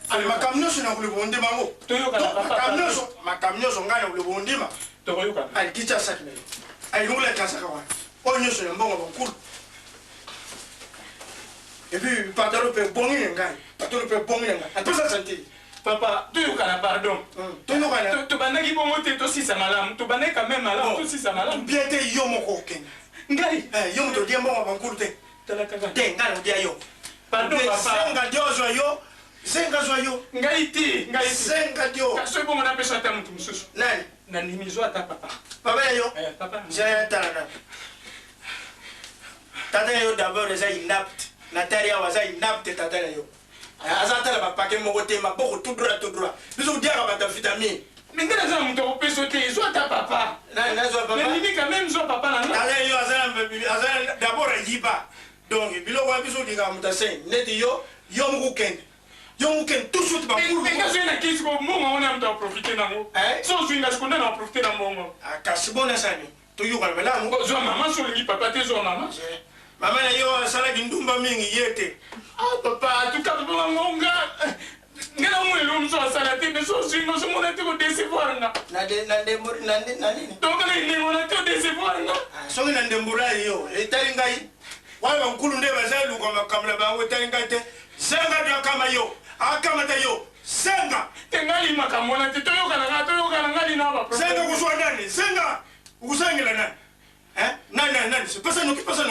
ale makambo nyonso na kolebu ndima ngo makambo nyonso ngai na kolebu ndima tokoyokana ali kicha saki na yo alingula kasaka wana oyo nyonso na mbongo bakulu epuis patalo mpe bongi na ngai apesa sante papa toyokana pardon tobandaki bongo te tosisa malamu tobandaki quand même malamu tosisa malamu bien te yo moko okende ngai yo moto odia mbongo bankulu te te ngai na odia yo pardon papa senga dio ozwa yo senga zwa yo ngai te senga dio soki bongo napesa ata motu mosusu nani nandimi zwa ata papa papa ya yo papa tala na tata ya yo d'abord eza inapte na tari awa aza inapte tata ya yo aza tala bapake moko te maboko tout droit biso odiaka bata vitamine mais ngai naza na moto akopesa te zwa ata papa nazwa papa nandimi quand même zwa papa na nga tala yo aza d'abord ayiba donc biloko wana biso odingaka moto asene neti yo mokokende yo mokende tout suite bakulu nga zwi na kisi ko mbongo wana moto aprofite nango so ozwi nga sikonde na aprofite na mbongo kasi bona sani toyokana malamu zwa mama so olingi papa te zwa mama mama na yo asalaki ndumba mingi ye te papa tukatobonga ngonga nga na mwelo moso asala te me so ozwi nga osomona te kodecevoir nga donc na inengona te odecevoir nga soki na ndembula yo etali ngai wana bankulu nde baza luka makambo na bango etali ngai te zenga dio akama yo akamata yo zenga te ngali makambo wana te toyokana ngali na zenga kuswa nani zenga ukusangela nani nani pesa noki bazo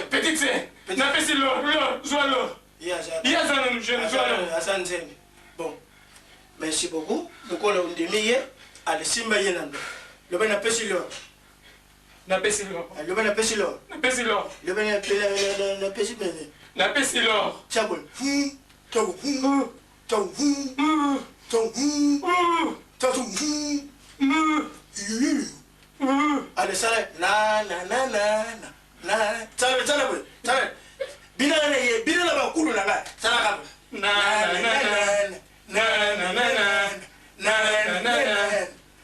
petite sœur napesi lor Lord, sois Lord. Bon, merci beaucoup. Donc on a un demi à le simba yenando. Le ben a pesi l'or. Na pesi l'or. Le ben a pesi l'or. Na pesi l'or. Le ben a pesi bene. Na pesi l'or. Chabon. Allez, ça na na na na na. Ça bina la kulu na ga. Ça la na na na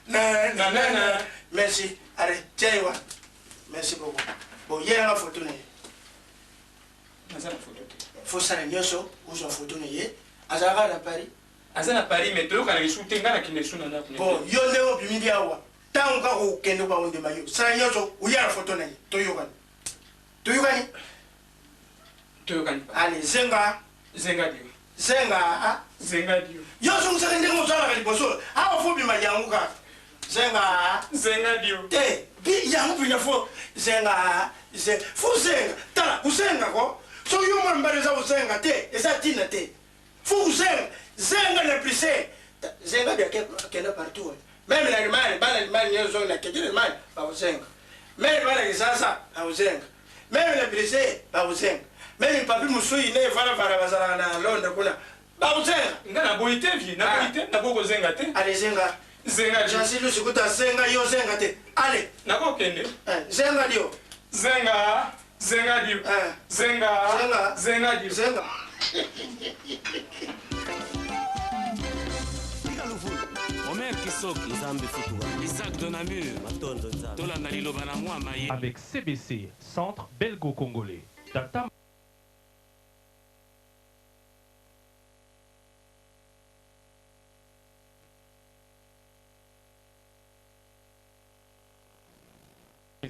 na na na. Merci. Allez, tiens, merci beaucoup. Bon, il y a la photo. Faut ça les nyoso ou son photo n'est azara à Paris. Azara à Paris, mais tu as les shooting là qui ne sont pas. Bon, yo ne au bimidi awa. Tant ka ko kendo ba onde mayo. Ça nyoso ou y a la photo n'est. Toyogani. Allez, zenga dio. Zenga dio. Yo so ça ndenge mo sala ka liboso. Awa fo bima yanguka. Zenga dio. Te, bi yangu bina fo zenga fo zenga. Tala, usenga ko. So you man mbariza usenga te, esa tina te. Fu usenga, zenga le plissé. Zenga bien qu'elle est partout. Même l'animal, l'animal n'est pas là, qu'elle est mal, pas usenga. Même les sasa, pas usenga. Même le plissé, pas usenga. Même le papi musui, il n'est pas là, à Londres, pas usenga. Na boite vi, na boite, na boko zenga te. Allez, zenga. Zenga, j'en sais le second à zenga, yo zenga te. Allez. Na ko kende. Zenga dio. Zenga. Zenga dio. Zenga dio. Zenga. Omer Kisoki, Zambi Futuwa, Isaac de Namur, Matondo Zambi, Tola Naliloba na moi Maye. Avec CBC, Centre Belgo-Congolais. Data.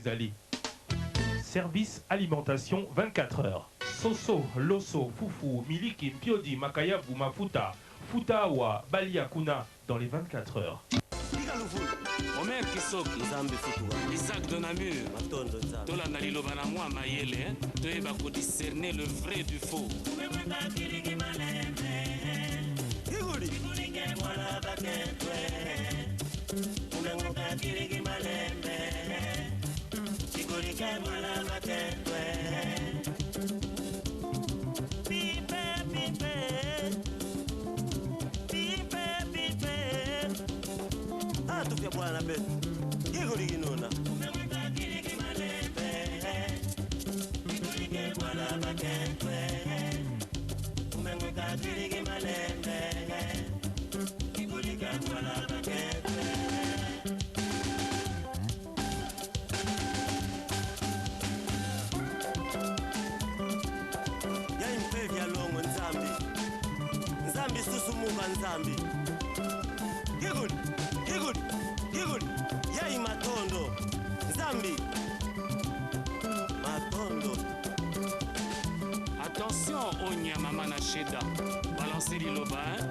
Ali. Service alimentation 24 heures. Soso, Loso, Fufu, Miliki, Mpiodi, Makayabu, Mafuta, Futawa, Baliakuna dans les 24 heures. Omer Kisoki, Zambi Futuwa, Isaac de Namur, Matondo Zambi, Tola Naliloba na moi Mayele, Toeba ko discerner le vrai du faux. Ah, tu fais boire la bête. Nzambi Gigud Yai Matondo Nzambi Matondo. Attention Onya Mama Nasheda, balancez l'Iloba, hein?